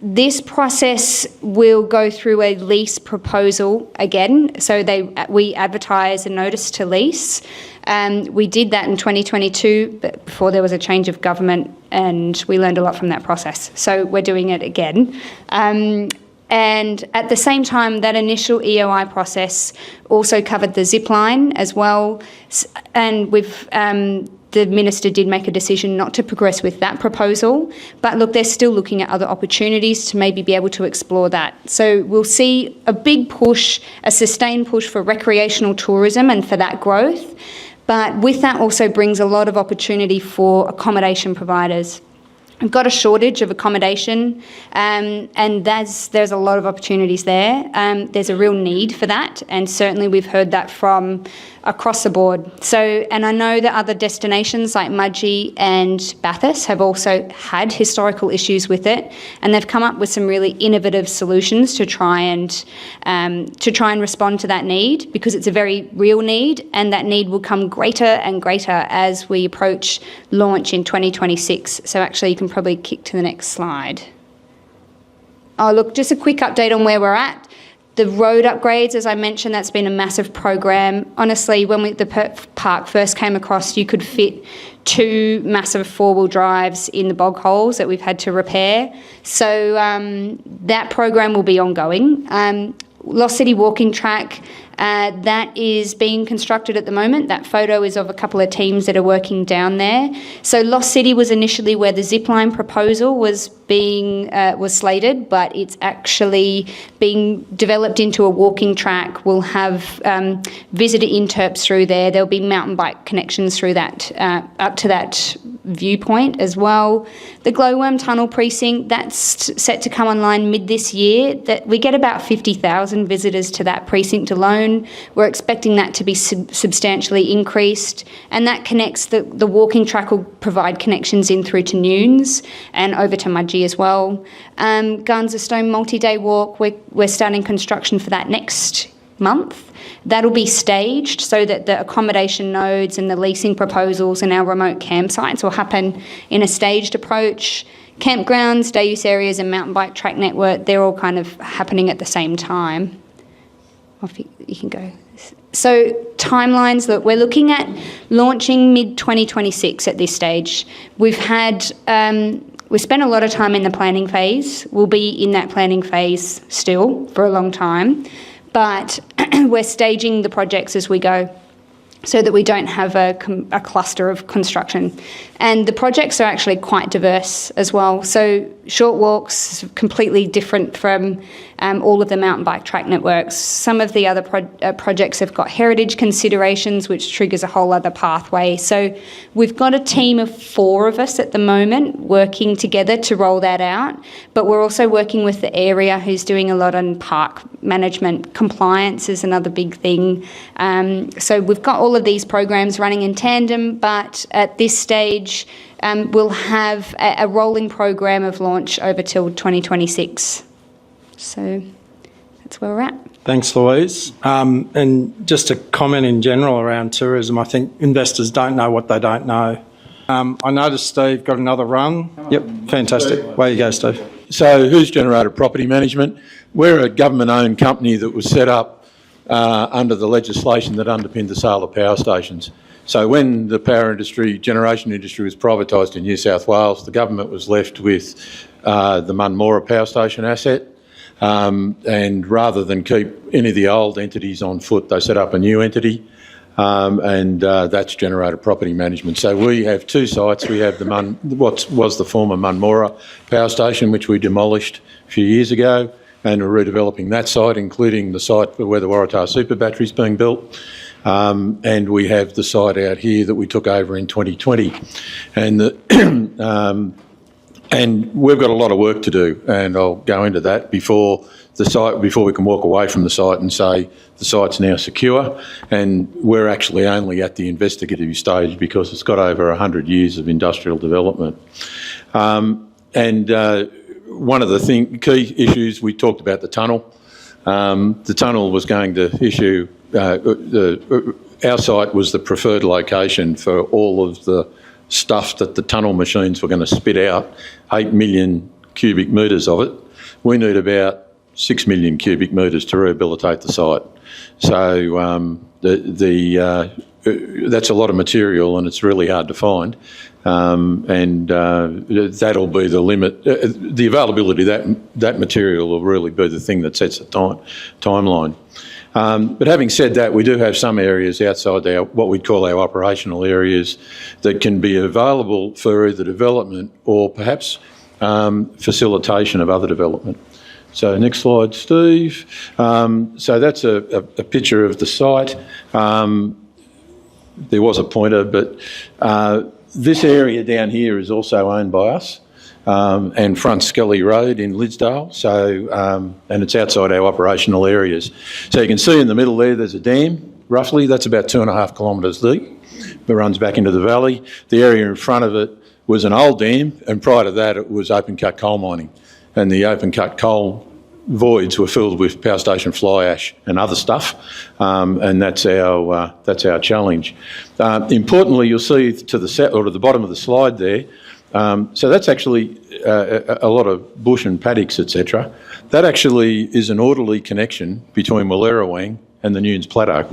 This process will go through a lease proposal again. So we advertise a notice to lease. We did that in 2022, but before there was a change of government, and we learned a lot from that process. So we're doing it again. And at the same time, that initial EOI process also covered the zip line as well. And the Minister did make a decision not to progress with that proposal. But look, they're still looking at other opportunities to maybe be able to explore that. So we'll see a big push, a sustained push for recreational tourism and for that growth. But with that also brings a lot of opportunity for accommodation providers. We've got a shortage of accommodation, and there's a lot of opportunities there. There's a real need for that, and certainly we've heard that from across the board. So, and I know that other destinations like Mudgee and Bathurst have also had historical issues with it, and they've come up with some really innovative solutions to try and respond to that need, because it's a very real need, and that need will come greater and greater as we approach launch in 2026. So actually you can probably kick to the next slide. Oh, look, just a quick update on where we're at. The road upgrades, as I mentioned, that's been a massive program. Honestly, when the park first came across, you could fit 2 massive 4-wheel drives in the bog holes that we've had to repair. So that program will be ongoing. Lost City walking track, that is being constructed at the moment. That photo is of a couple of teams that are working down there. So Lost City was initially where the zipline proposal was slated, but it's actually being developed into a walking track. We'll have visitor interps through there. There'll be mountain bike connections through that, up to that viewpoint as well. The Glowworm Tunnel Precinct, that's set to come online mid this year. That we get about 50,000 visitors to that precinct alone. We're expecting that to be substantially increased, and that connects the walking track will provide connections in through to Nunes and over to Mudgee as well. Gardens of Stone multi-day walk, we're starting construction for that next month. That'll be staged so that the accommodation nodes and the leasing proposals and our remote campsites will happen in a staged approach. Campgrounds, day use areas and mountain bike track network, they're all kind of happening at the same time. Off you can go. So timelines, look, we're looking at launching mid-2026 at this stage. We've spent a lot of time in the planning phase. We'll be in that planning phase still for a long time. But we're staging the projects as we go so that we don't have a cluster of construction. And the projects are actually quite diverse as well. So short walks, completely different from all of the mountain bike track networks. Some of the other projects have got heritage considerations, which triggers a whole other pathway. So we've got a team of 4 of us at the moment working together to roll that out. But we're also working with the area who's doing a lot on park management. Compliance is another big thing. So we've got all of these programs running in tandem, but at this stage, we'll have a rolling program of launch over till 2026. So that's where we're at. Thanks, Louise. And just a comment in general around tourism, I think investors don't know what they don't know. I noticed Steve got another run. Yep, fantastic. Way you go, Steve. So who's Generated Property Management? We're a government-owned company that was set up under the legislation that underpinned the sale of power stations. So when the power industry, generation industry was privatised in New South Wales, the government was left with the Munmora power station asset. And rather than keep any of the old entities on foot, they set up a new entity, and that's Generated Property Management. So we have 2 sites. We have what was the former Munmora power station, which we demolished a few years ago, and we're redeveloping that site, including the site where the Waratah Super Battery is being built. And we have the site out here that we took over in 2020. And and we've got a lot of work to do, and I'll go into that before we can walk away from the site and say the site's now secure. And we're actually only at the investigative stage because it's got over 100 years of industrial development. One of the key issues, we talked about the tunnel. The tunnel was going to issue, our site was the preferred location for all of the stuff that the tunnel machines were going to spit out, 8 million cubic metres of it. We need about 6 million cubic metres to rehabilitate the site. So that's a lot of material, and it's really hard to find. That'll be the limit. The availability of that material will really be the thing that sets the timeline. But having said that, we do have some areas outside what we'd call our operational areas that can be available for either development or perhaps facilitation of other development. So next slide, Steve. So that's a picture of the site. There was a pointer, but this area down here is also owned by us, and Front Skelly Road in Lithgow. So, and it's outside our operational areas. So you can see in the middle there's a dam, roughly. That's about 2.5 kilometres deep. It runs back into the valley. The area in front of it was an old dam, and prior to that it was open cut coal mining. And the open cut coal voids were filled with power station fly ash and other stuff, and that's our challenge. Importantly, you'll see to the bottom of the slide there. So that's actually a lot of bush and paddocks, etc. That actually is an orderly connection between Wallerawang and the Nunes Plateau,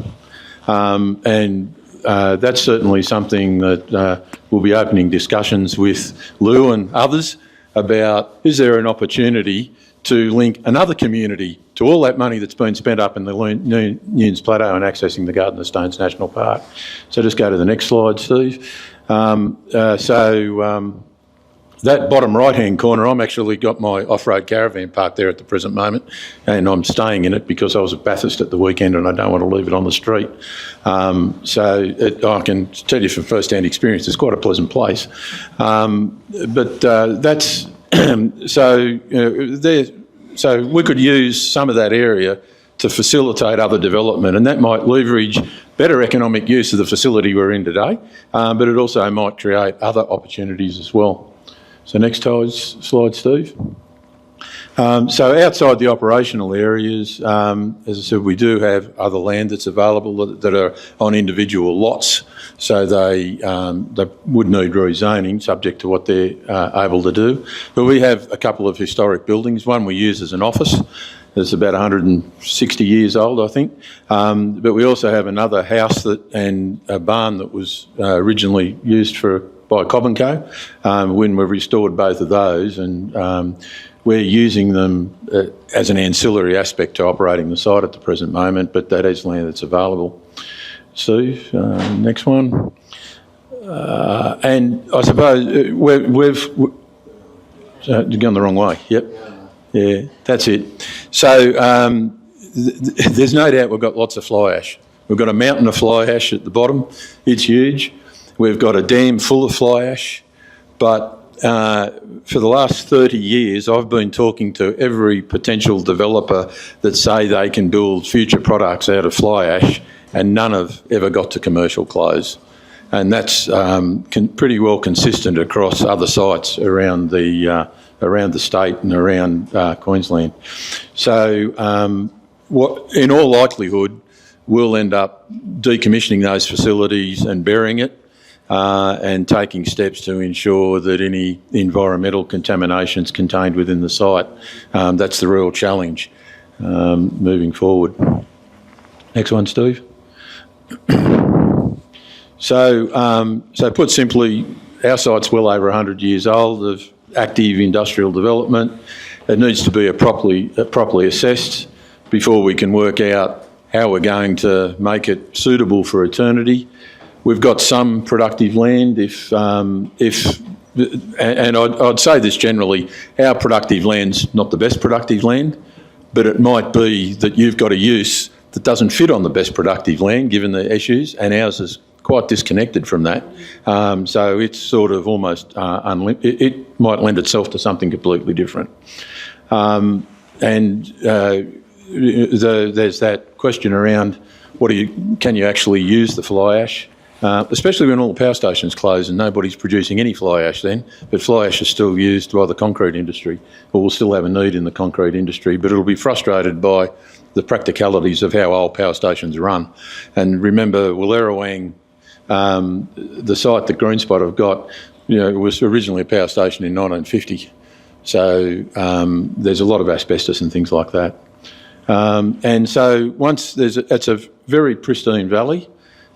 and that's certainly something that we'll be opening discussions with Lou and others about. Is there an opportunity to link another community to all that money that's been spent up in the Nunes Plateau and accessing the Garden of Stones National Park? So just go to the next slide, Steve. That bottom right-hand corner, I'm actually got my off-road caravan parked there at the present moment, and I'm staying in it because I was at Bathurst at the weekend and I don't want to leave it on the street. I can tell you from first-hand experience, it's quite a pleasant place. That's so we could use some of that area to facilitate other development, and that might leverage better economic use of the facility we're in today, but it also might create other opportunities as well. So next slide, Steve. So outside the operational areas, as I said, we do have other land that's available that are on individual lots, so they would need rezoning subject to what they're able to do. But we have a couple of historic buildings. One we use as an office. It's about 160 years old, I think. But we also have another house and a barn that was originally used by Cobb & Co. When we've restored both of those, and we're using them as an ancillary aspect to operating the site at the present moment, but that is land that's available. Steve, next one. And I suppose we've gone the wrong way. Yep. Yeah, that's it. So there's no doubt we've got lots of fly ash. We've got a mountain of fly ash at the bottom. It's huge. We've got a dam full of fly ash, but for the last 30 years, I've been talking to every potential developer that say they can build future products out of fly ash, and none have ever got to commercial close. And that's pretty well consistent across other sites around the state and around Queensland. So in all likelihood, we'll end up decommissioning those facilities and burying it, and taking steps to ensure that any environmental contamination is contained within the site. That's the real challenge moving forward. Next one, Steve. So put simply, our site's well over 100 years old of active industrial development. It needs to be properly assessed before we can work out how we're going to make it suitable for eternity. We've got some productive land. And I'd say this generally, our productive land's not the best productive land, but it might be that you've got a use that doesn't fit on the best productive land given the issues, and ours is quite disconnected from that. So it's sort of almost it might lend itself to something completely different. There's that question around can you actually use the fly ash? Especially when all the power stations close and nobody's producing any fly ash then, but fly ash is still used by the concrete industry, or we'll still have a need in the concrete industry, but it'll be frustrated by the practicalities of how old power stations run. And remember, Wallerawang, the site that Greenspot have got, was originally a power station in 1950. So there's a lot of asbestos and things like that. And so it's a very pristine valley.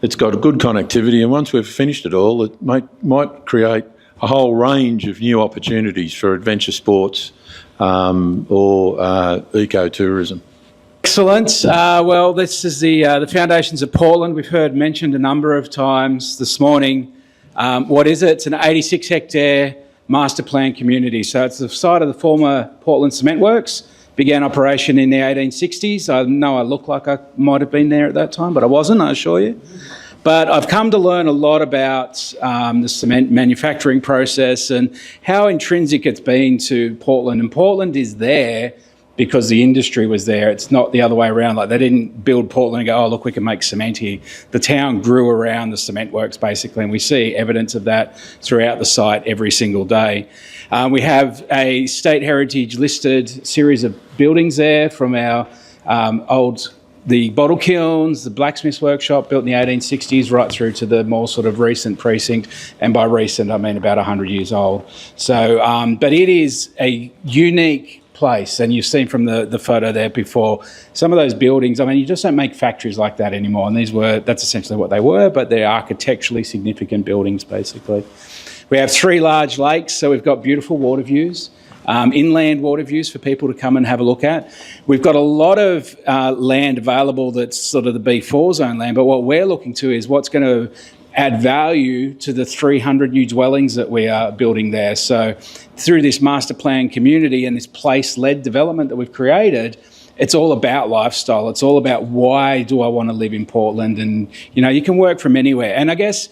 It's got a good connectivity, and once we've finished it all, it might create a whole range of new opportunities for adventure sports or ecotourism. Excellent. Well, this is the Foundations of Portland. We've heard mentioned a number of times this morning. What is it? It's an 86-hectare master plan community. So it's the site of the former Portland Cement Works. Began operation in the 1860s. I know I look like I might have been there at that time, but I wasn't, I assure you. But I've come to learn a lot about the cement manufacturing process and how intrinsic it's been to Portland. And Portland is there because the industry was there. It's not the other way around. Like, they didn't build Portland and go, oh, look, we can make cement here. The town grew around the cement works, basically, and we see evidence of that throughout the site every single day. We have a state heritage listed series of buildings there from our the bottle kilns, the blacksmith's workshop built in the 1860s, right through to the more sort of recent precinct. And by recent, I mean about 100 years old. So, but it is a unique place, and you've seen from the photo there before, some of those buildings, I mean, you just don't make factories like that anymore, and that's essentially what they were, but they're architecturally significant buildings, basically. We have 3 large lakes, so we've got beautiful water views, inland water views for people to come and have a look at. We've got a lot of land available that's sort of the B4 zone land, but what we're looking to is what's going to add value to the 300 new dwellings that we are building there. So through this master plan community and this place-led development that we've created, it's all about lifestyle. It's all about why do I want to live in Portland? And, you can work from anywhere. And I guess,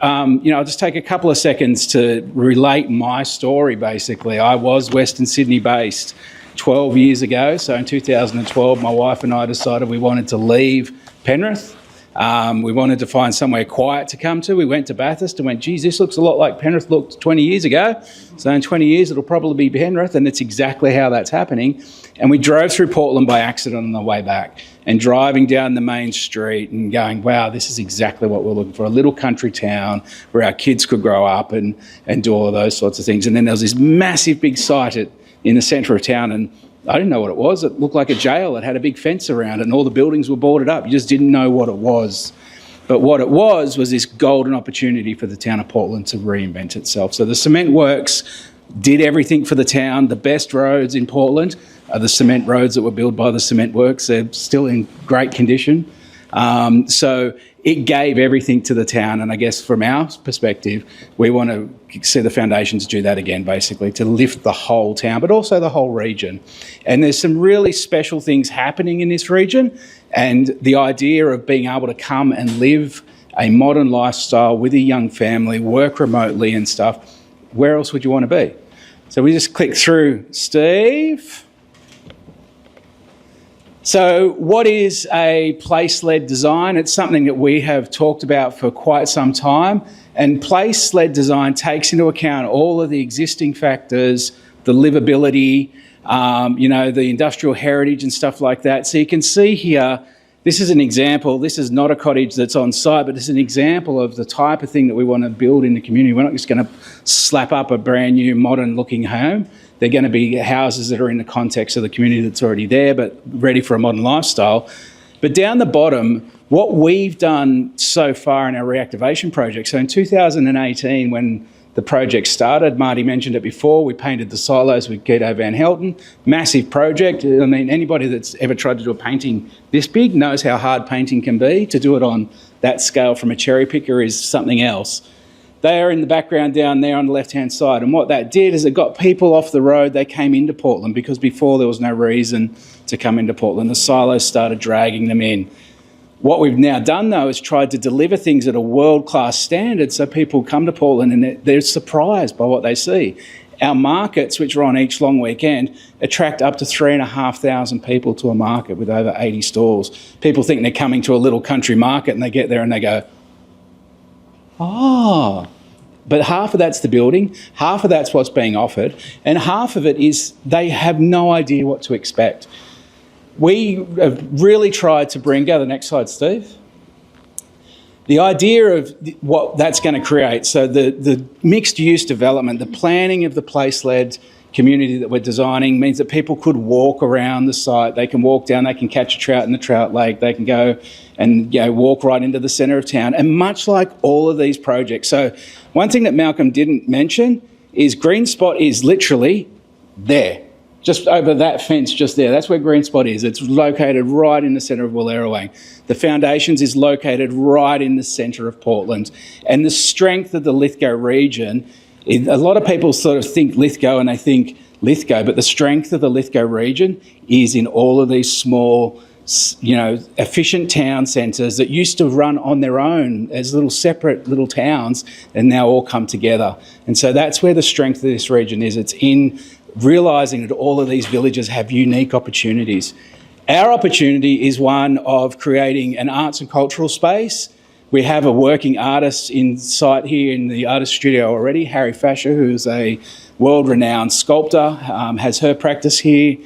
I'll just take a couple of seconds to relate my story, basically. I was Western Sydney based 12 years ago. So in 2012, my wife and I decided we wanted to leave Penrith. We wanted to find somewhere quiet to come to. We went to Bathurst and went, geez, this looks a lot like Penrith looked 20 years ago. So in 20 years, it'll probably be Penrith, and it's exactly how that's happening. And we drove through Portland by accident on the way back, and driving down the main street and going, wow, this is exactly what we're looking for, a little country town where our kids could grow up and do all of those sorts of things. And then there was this massive big site in the centre of town, and I didn't know what it was. It looked like a jail. It had a big fence around it and all the buildings were boarded up. You just didn't know what it was. But what it was this golden opportunity for the town of Portland to reinvent itself. So the cement works did everything for the town. The best roads in Portland are the cement roads that were built by the cement works. They're still in great condition. So it gave everything to the town, and I guess from our perspective, we want to see the foundations do that again, basically, to lift the whole town, but also the whole region. And there's some really special things happening in this region, and the idea of being able to come and live a modern lifestyle with a young family, work remotely and stuff, where else would you want to be? So we just click through, Steve. So what is a place-led design? It's something that we have talked about for quite some time, and place-led design takes into account all of the existing factors, the livability, the industrial heritage and stuff like that. So you can see here, this is an example. This is not a cottage that's on site, but it's an example of the type of thing that we want to build in the community. We're not just going to slap up a brand new modern looking home. They're going to be houses that are in the context of the community that's already there, but ready for a modern lifestyle. But down the bottom, what we've done so far in our reactivation project, so in 2018, when the project started, Marty mentioned it before, we painted the silos with Guido Van Helten. Massive project. I mean, anybody that's ever tried to do a painting this big knows how hard painting can be. To do it on that scale from a cherry picker is something else. They are in the background down there on the left-hand side. And what that did is it got people off the road. They came into Portland because before there was no reason to come into Portland. The silos started dragging them in. What we've now done, though, is tried to deliver things at a world-class standard so people come to Portland and they're surprised by what they see. Our markets, which are on each long weekend, attract up to 3,500 people to a market with over 80 stalls. People think they're coming to a little country market and they get there and they go, oh. But half of that's the building, half of that's what's being offered, and half of it is they have no idea what to expect. We have really tried to bring, go to the next slide, Steve. The idea of what that's going to create, so the mixed-use development, the planning of the place-led community that we're designing means that people could walk around the site. They can walk down, they can catch a trout in the trout lake, they can go and walk right into the centre of town. And much like all of these projects, so one thing that Malcolm didn't mention is Green Spot is literally there. Just over that fence just there. That's where Green Spot is. It's located right in the centre of Wallerawang. The Foundations is located right in the centre of Portland. And the strength of the Lithgow region, a lot of people sort of think Lithgow and they think Lithgow, but the strength of the Lithgow region is in all of these small, efficient town centres that used to run on their own as little separate little towns and now all come together. And so that's where the strength of this region is. It's in realising that all of these villages have unique opportunities. Our opportunity is one of creating an arts and cultural space. We have a working artist in sight here in the artist studio already, Harry Fasher, who's a world-renowned sculptor, has her practice here.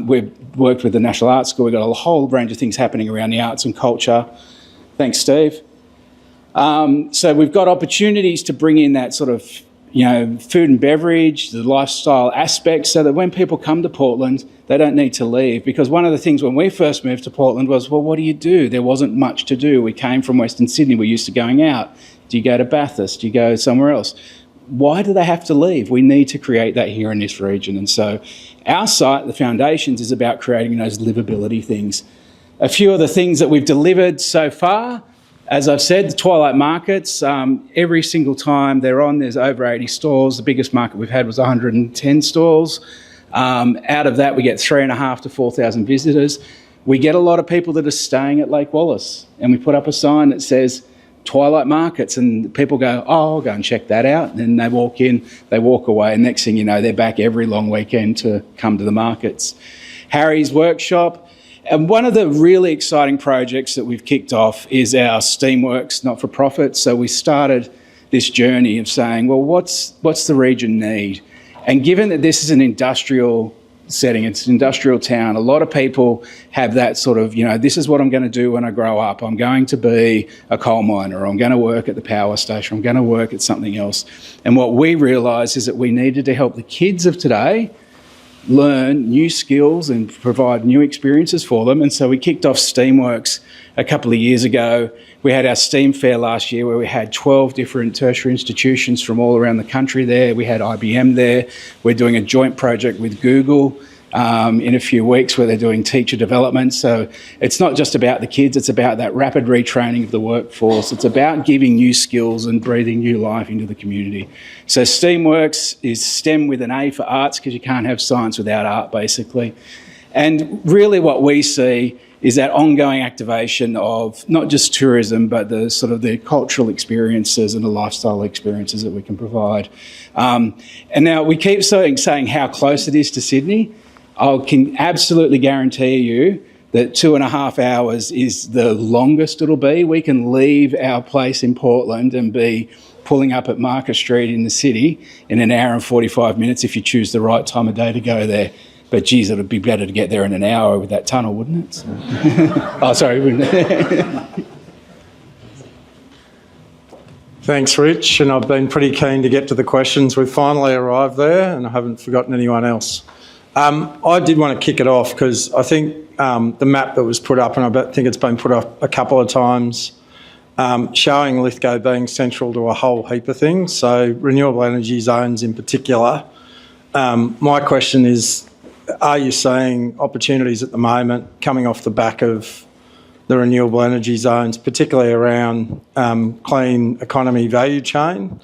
We've worked with the National Arts School. We've got a whole range of things happening around the arts and culture. Thanks, Steve. So we've got opportunities to bring in that sort of food and beverage, the lifestyle aspects, so that when people come to Portland, they don't need to leave. Because one of the things when we first moved to Portland was, well, what do you do? There wasn't much to do. We came from Western Sydney. We're used to going out. Do you go to Bathurst? Do you go somewhere else? Why do they have to leave? We need to create that here in this region. And so our site, the Foundations, is about creating those livability things. A few of the things that we've delivered so far, As I've said, the Twilight markets, every single time they're on, there's over 80 stalls. The biggest market we've had was 110 stalls. Out of that, we get 3,500 to 4,000 visitors. We get a lot of people that are staying at Lake Wallace, and we put up a sign that says Twilight markets, and people go, oh, I'll go and check that out. And then they walk in, they walk away, and next thing you know, they're back every long weekend to come to the markets. Harry's Workshop. And one of the really exciting projects that we've kicked off is our Steamworks not-for-profit. So we started this journey of saying, well, what's the region need? And given that this is an industrial setting, it's an industrial town, a lot of people have that sort of, this is what I'm going to do when I grow up. I'm going to be a coal miner, or I'm going to work at the power station, I'm going to work at something else. And what we realised is that we needed to help the kids of today learn new skills and provide new experiences for them. And so we kicked off Steamworks a couple of years ago. We had our Steam Fair last year where we had 12 different tertiary institutions from all around the country there. We had IBM there. We're doing a joint project with Google in a few weeks where they're doing teacher development. So it's not just about the kids, it's about that rapid retraining of the workforce. It's about giving new skills and breathing new life into the community. So Steamworks is STEM with an A for arts, because you can't have science without art, basically. And really what we see is that ongoing activation of not just tourism, but the sort of the cultural experiences and the lifestyle experiences that we can provide. And now we keep saying how close it is to Sydney. I can absolutely guarantee you that 2.5 hours is the longest it'll be. We can leave our place in Portland and be pulling up at Market Street in the city in an hour and 45 minutes if you choose the right time of day to go there. But geez, it would be better to get there in an hour with that tunnel, wouldn't it? So. Oh, sorry. Thanks, Rich. And I've been pretty keen to get to the questions. We've finally arrived there, and I haven't forgotten anyone else. I did want to kick it off because I think the map that was put up, and I think it's been put up a couple of times, showing Lithgow being central to a whole heap of things, so renewable energy zones in particular. My question is, are you seeing opportunities at the moment coming off the back of the renewable energy zones, particularly around clean economy value chain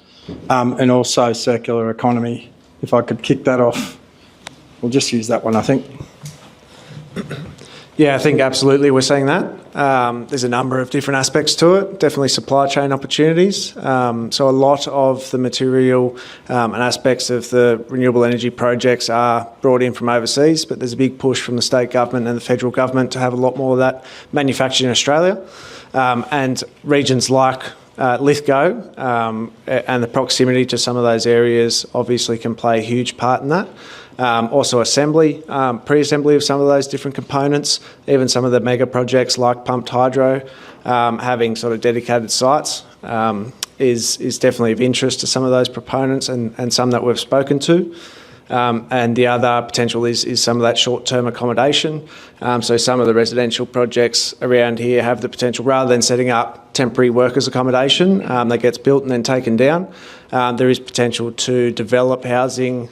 and also circular economy? If I could kick that off. We'll just use that one, I think. Yeah, I think absolutely we're seeing that. There's a number of different aspects to it, definitely supply chain opportunities. So a lot of the material and aspects of the renewable energy projects are brought in from overseas, but there's a big push from the state government and the federal government to have a lot more of that manufactured in Australia. And regions like Lithgow and the proximity to some of those areas obviously can play a huge part in that. Also assembly, pre-assembly of some of those different components, even some of the mega projects like pumped hydro, having sort of dedicated sites is definitely of interest to some of those proponents and some that we've spoken to. And the other potential is some of that short-term accommodation. So some of the residential projects around here have the potential, rather than setting up temporary workers accommodation that gets built and then taken down, there is potential to develop housing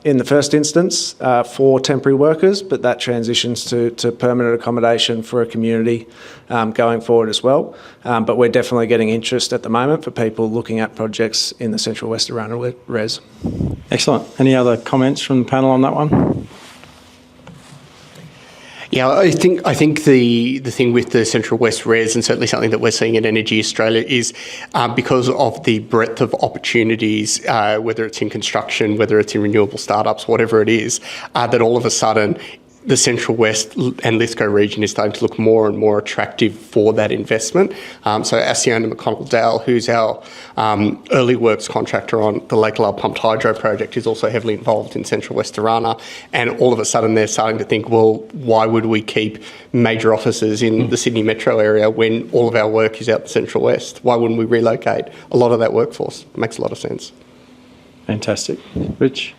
in the first instance for temporary workers, but that transitions to permanent accommodation for a community going forward as well. But we're definitely getting interest at the moment for people looking at projects in the Central West Arana res. Excellent. Any other comments from the panel on that one? Yeah, I think the thing with the Central West Res, and certainly something that we're seeing at Energy Australia, is because of the breadth of opportunities, whether it's in construction, whether it's in renewable startups, whatever it is, that all of a sudden the Central West and Lithgow region is starting to look more and more attractive for that investment. So Asiona McConnell-Dowell, who's our early works contractor on the Lake Lyle Pumped Hydro project, is also heavily involved in Central West Arana. And all of a sudden they're starting to think, well, why would we keep major offices in the Sydney metro area when all of our work is out the Central West? Why wouldn't we relocate a lot of that workforce? It makes a lot of sense. Fantastic. Rich?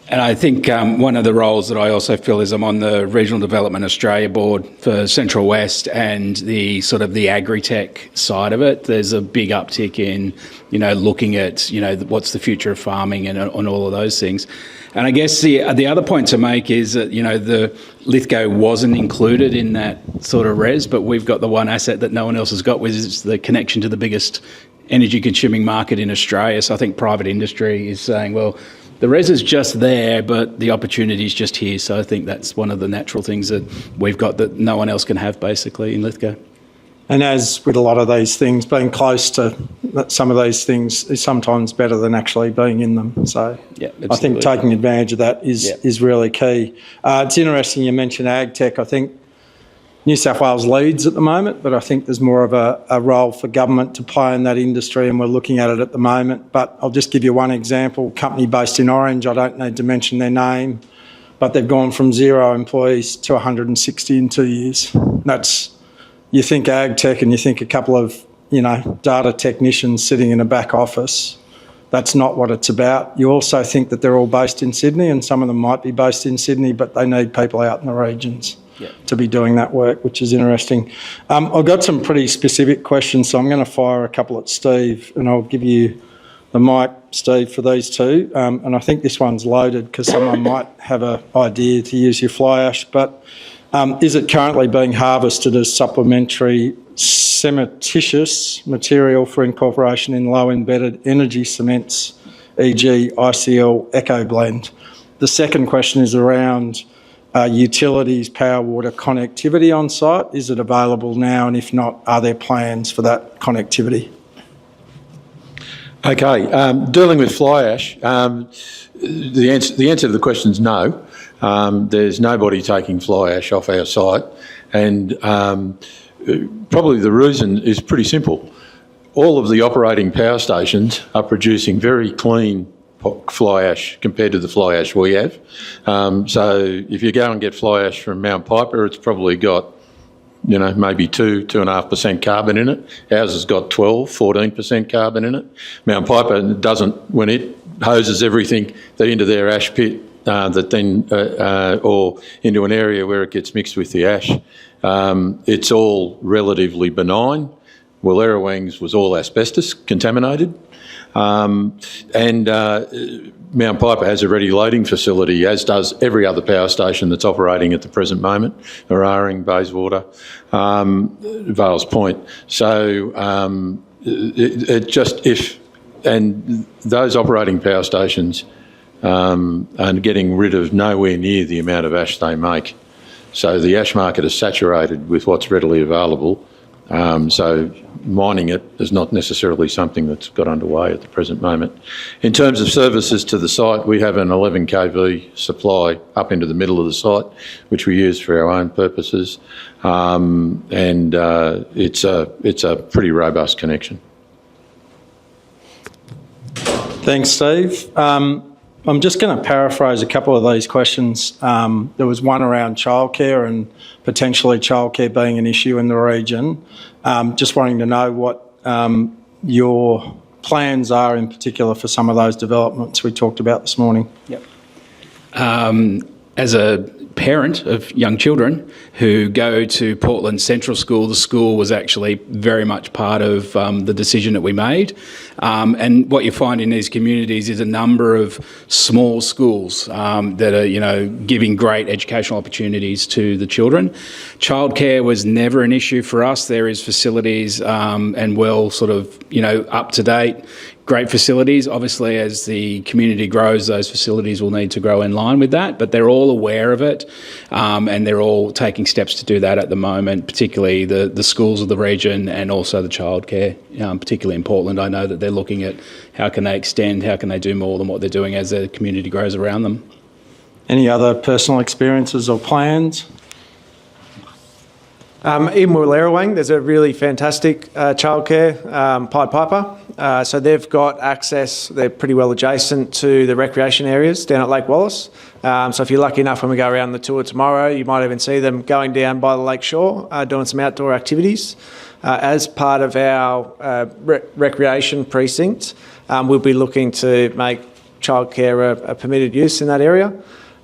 And I think one of the roles that I also fill is I'm on the Regional Development Australia Board for Central West and the sort of the agri-tech side of it. There's a big uptick in, looking at, what's the future of farming and all of those things. And I guess the other point to make is that, the Lithgow wasn't included in that sort of res, but we've got the one asset that no one else has got, which is the connection to the biggest energy consuming market in Australia. So I think private industry is saying, well, the res is just there, but the opportunity is just here. So I think that's one of the natural things that we've got that no one else can have, basically, in Lithgow. And as with a lot of these things, being close to some of these things is sometimes better than actually being in them. So yeah, I think taking advantage of that is really key. It's interesting you mentioned ag tech. I think New South Wales leads at the moment, but I think there's more of a role for government to play in that industry, and we're looking at it at the moment. But I'll just give you one example. A company based in Orange, I don't need to mention their name, but they've gone from 0 employees to 160 in 2 years. You think ag tech and you think a couple of, data technicians sitting in a back office. That's not what it's about. You also think that they're all based in Sydney, and some of them might be based in Sydney, but they need people out in the regions to be doing that work, which is interesting. I've got some pretty specific questions, so I'm going to fire a couple at Steve, and I'll give you the mic, Steve, for these two. And I think this one's loaded because someone might have an idea to use your fly ash, but is it currently being harvested as supplementary cementitious material for incorporation in low-embedded energy cements, e.g. ICL Eco Blend? The second question is around utilities, power, water connectivity on site. Is it available now? And if not, are there plans for that connectivity? Okay, dealing with fly ash, the answer to the question is no. There's nobody taking fly ash off our site, and probably the reason is pretty simple. All of the operating power stations are producing very clean fly ash compared to the fly ash we have. So if you go and get fly ash from Mount Piper, it's probably got, maybe 2.5% carbon in it. Ours has got 14% carbon in it. Mount Piper doesn't, when it hoses everything into their ash pit, or into an area where it gets mixed with the ash, it's all relatively benign. Well, Errowang's was all asbestos contaminated. And Mount Piper has a ready loading facility, as does every other power station that's operating at the present moment, Eraring, Bayswater, Vales Point. So and those operating power stations are getting rid of nowhere near the amount of ash they make. So the ash market is saturated with what's readily available. So mining it is not necessarily something that's got underway at the present moment. In terms of services to the site, we have an 11 kV supply up into the middle of the site, which we use for our own purposes, and it's a pretty robust connection. Thanks, Steve. I'm just going to paraphrase a couple of these questions. There was one around childcare and potentially childcare being an issue in the region. Just wanting to know what your plans are in particular for some of those developments we talked about this morning. Yep. As a parent of young children who go to Portland Central School, the school was actually very much part of the decision that we made. And what you find in these communities is a number of small schools that are, giving great educational opportunities to the children. Childcare was never an issue for us. There is facilities and well sort of, up to date. Great facilities. Obviously, as the community grows, those facilities will need to grow in line with that, but they're all aware of it, and they're all taking steps to do that at the moment, particularly the schools of the region and also the childcare, particularly in Portland. I know that they're looking at how can they extend, how can they do more than what they're doing as the community grows around them. Any other personal experiences or plans? In Errowang, there's a really fantastic childcare, Pied Piper. So they've got access, they're pretty well adjacent to the recreation areas down at Lake Wallace. So if you're lucky enough when we go around the tour tomorrow, you might even see them going down by the lake shore, doing some outdoor activities. As part of our recreation precinct, we'll be looking to make childcare a permitted use in that area.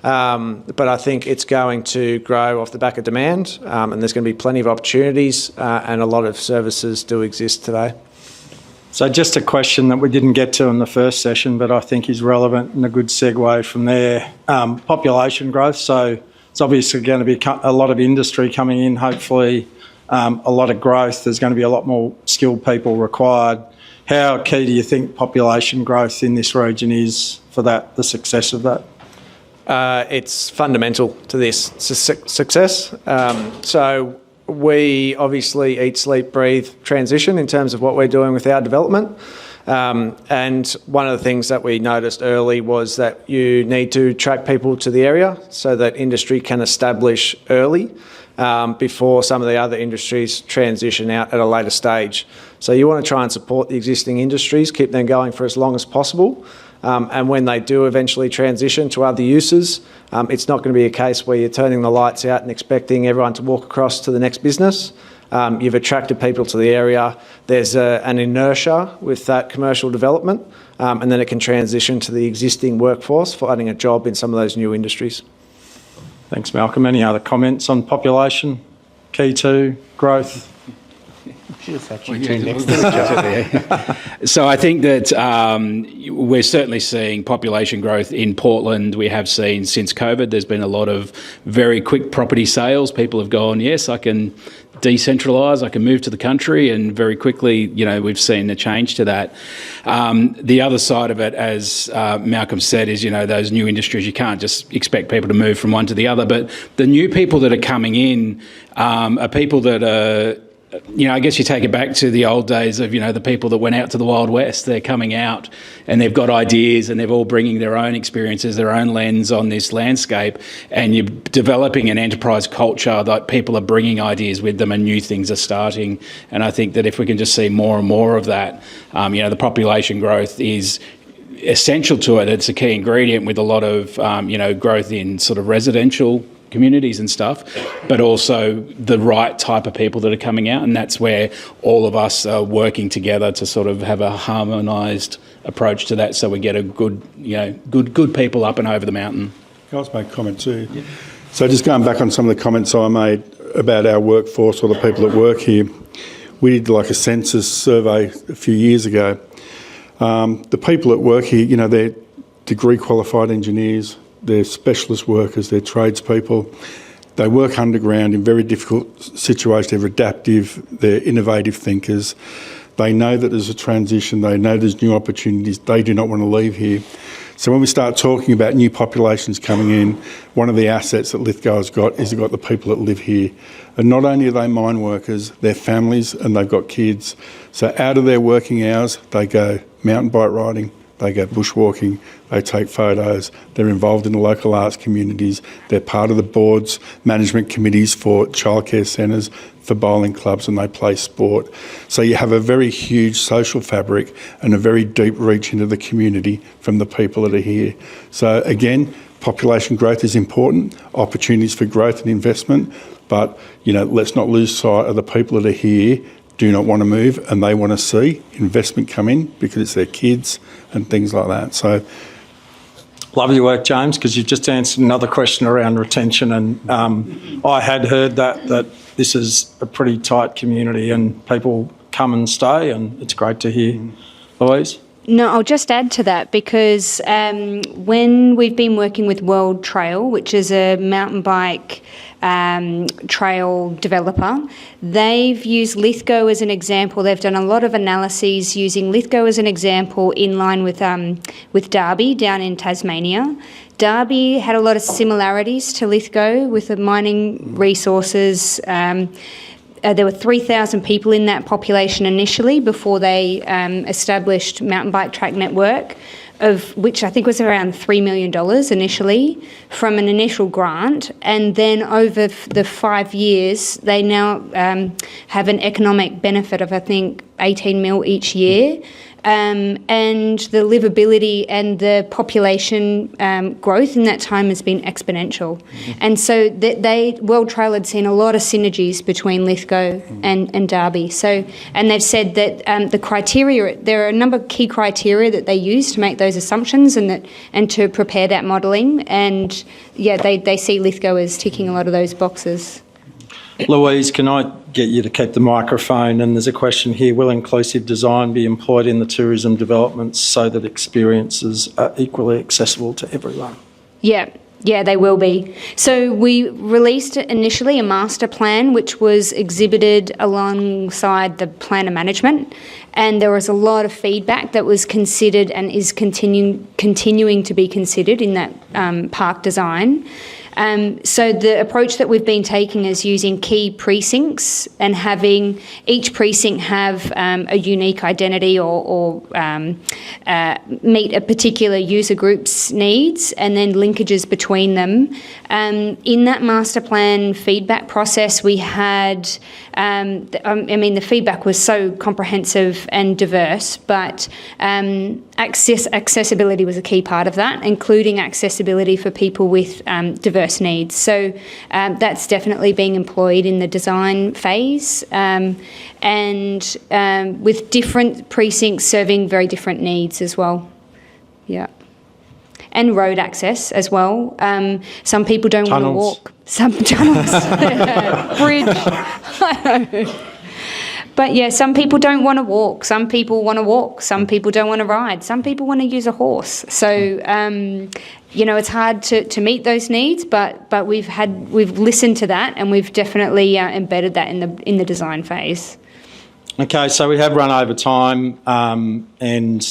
But I think it's going to grow off the back of demand, and there's going to be plenty of opportunities, and a lot of services do exist today. So just a question that we didn't get to in the first session, but I think is relevant and a good segue from there. Population growth. So it's obviously going to be a lot of industry coming in, hopefully a lot of growth. There's going to be a lot more skilled people required. How key do you think population growth in this region is for that, the success of that? It's fundamental to this success. So we obviously eat, sleep, breathe transition in terms of what we're doing with our development. And one of the things that we noticed early was that you need to attract people to the area so that industry can establish early before some of the other industries transition out at a later stage. So you want to try and support the existing industries, keep them going for as long as possible. And when they do eventually transition to other uses, it's not going to be a case where you're turning the lights out and expecting everyone to walk across to the next business. You've attracted people to the area. There's an inertia with that commercial development, and then it can transition to the existing workforce finding a job in some of those new industries. Thanks, Malcolm. Any other comments on population? Key to growth? So I think that we're certainly seeing population growth in Portland. We have seen since COVID, there's been a lot of very quick property sales. People have gone, yes, I can decentralise, I can move to the country, and very quickly, we've seen a change to that. The other side of it, as Malcolm said, is, those new industries, you can't just expect people to move from one to the other, but the new people that are coming in are people that are, I guess you take it back to the old days of, the people that went out to the Wild West. They're coming out and they've got ideas and they're all bringing their own experiences, their own lens on this landscape, and you're developing an enterprise culture that people are bringing ideas with them and new things are starting. And I think that if we can just see more and more of that, the population growth is essential to it. It's a key ingredient with a lot of, growth in sort of residential communities and stuff, but also the right type of people that are coming out, and that's where all of us are working together to sort of have a harmonised approach to that, so we get a good, good people up and over the mountain. Can I also make a comment too? Yeah. So just going back on some of the comments I made about our workforce or the people that work here, we did like a census survey a few years ago. The people that work here, they're degree qualified engineers, they're specialist workers, they're tradespeople. They work underground in very difficult situations. They're adaptive, they're innovative thinkers. They know that there's a transition, they know there's new opportunities. They do not want to leave here. So when we start talking about new populations coming in, one of the assets that Lithgow has got is they've got the people that live here. And not only are they mine workers, they're families and they've got kids. So out of their working hours, they go mountain bike riding, they go bushwalking, they take photos, they're involved in the local arts communities, they're part of the boards, management committees for childcare centres, for bowling clubs, and they play sport. So you have a very huge social fabric and a very deep reach into the community from the people that are here. So again, population growth is important, opportunities for growth and investment, but let's not lose sight of the people that are here do not want to move and they want to see investment come in because it's their kids and things like that. So, love your work, James, because you've just answered another question around retention, and I had heard that this is a pretty tight community and people come and stay, and it's great to hear. Louise? No, I'll just add to that because when we've been working with World Trail, which is a mountain bike trail developer, they've used Lithgow as an example. They've done a lot of analyses using Lithgow as an example in line with Derby down in Tasmania. Derby had a lot of similarities to Lithgow with the mining resources. There were 3,000 people in that population initially before they established Mountain Bike Track Network, of which I think was around $3 million initially from an initial grant. And then over the 5 years, they now have an economic benefit of, I think, 18 mil each year. And the livability and the population growth in that time has been exponential. And so World Trail had seen a lot of synergies between Lithgow and Derby. So, and they've said that the criteria, there are a number of key criteria that they use to make those those assumptions and to prepare that modelling. And yeah, they see Lithgow as ticking a lot of those boxes. Louise, can I get you to keep the microphone? And there's a question here, will inclusive design be employed in the tourism developments so that experiences are equally accessible to everyone? Yeah, they will be. So we released initially a master plan which was exhibited alongside the plan of management, and there was a lot of feedback that was considered and is continuing to be considered in that park design. So the approach that we've been taking is using key precincts and having each precinct have a unique identity or meet a particular user group's needs, and then linkages between them. In that master plan feedback process, we had, the feedback was so comprehensive and diverse, but accessibility was a key part of that, including accessibility for people with diverse needs. So that's definitely being employed in the design phase, and with different precincts serving very different needs as well. Yeah. And road access as well. Some people don't want to walk. Some tunnels. Bridge. I know. But yeah, some people don't want to walk. Some people want to walk. Some people don't want to ride. Some people want to use a horse. So, it's hard to meet those needs, but we've listened to that, and we've definitely embedded that in the design phase. Okay, so we have run over time, and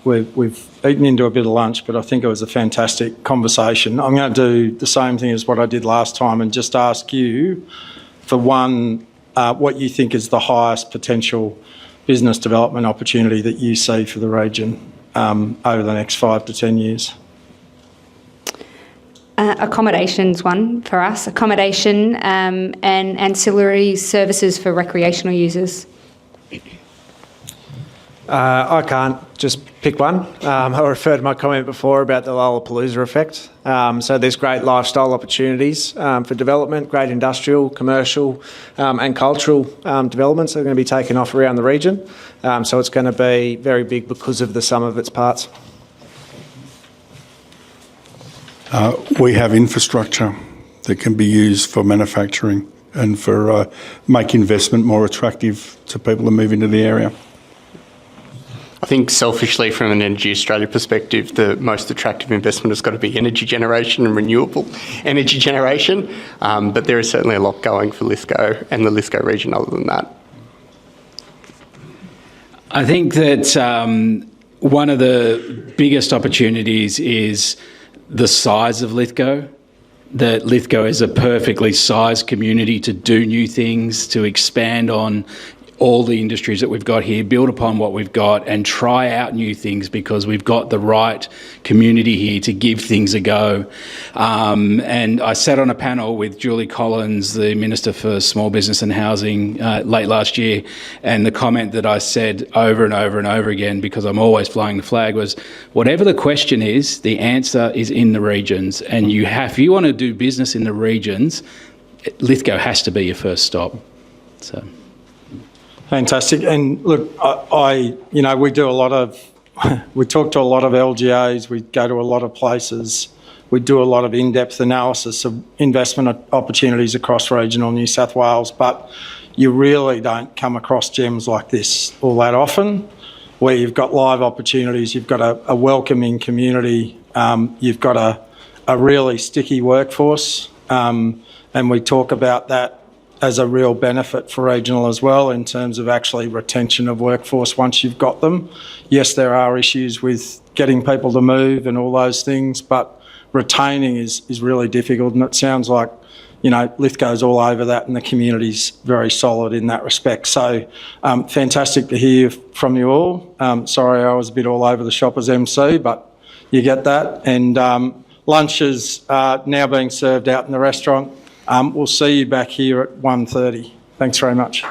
we've eaten into a bit of lunch, but I think it was a fantastic conversation. I'm going to do the same thing as what I did last time and just ask you for one, what you think is the highest potential business development opportunity that you see for the region over the next 5 to 10 years. Accommodation's one for us. Accommodation and ancillary services for recreational users. I can't just pick one. I referred to my comment before about the Lollapalooza effect. So there's great lifestyle opportunities for development, great industrial, commercial and cultural developments that are going to be taken off around the region. So it's going to be very big because of the sum of its parts. We have infrastructure that can be used for manufacturing and for make investment more attractive to people to move into the area. I think selfishly from an Energy Australia perspective, the most attractive investment has got to be energy generation and renewable energy generation. But there is certainly a lot going for Lithgow and the Lithgow region other than that. I think that one of the biggest opportunities is the size of Lithgow. That Lithgow is a perfectly sized community to do new things, to expand on all the industries that we've got here, build upon what we've got and try out new things, because we've got the right community here to give things a go. And I sat on a panel with Julie Collins, the Minister for Small Business and Housing, late last year, and the comment that I said over and over and over again, because I'm always flying the flag, was whatever the question is, the answer is in the regions. And if you want to do business in the regions, Lithgow has to be your first stop. So. Fantastic. And look, we do a lot of, we talk to a lot of LGAs, we go to a lot of places, we do a lot of in-depth analysis of investment opportunities across regional New South Wales, but you really don't come across gems like this all that often, where you've got live opportunities, you've got a welcoming community, you've got a really sticky workforce, and we talk about that as a real benefit for regional as well in terms of actually retention of workforce once you've got them. Yes, there are issues with getting people to move and all those things, but retaining is really difficult, and it sounds like, Lithgow's all over that and the community's very solid in that respect. So fantastic to hear from you all. Sorry I was a bit all over the shop as MC, but you get that. And lunch is now being served out in the restaurant. We'll see you back here at 1:30. Thanks very much.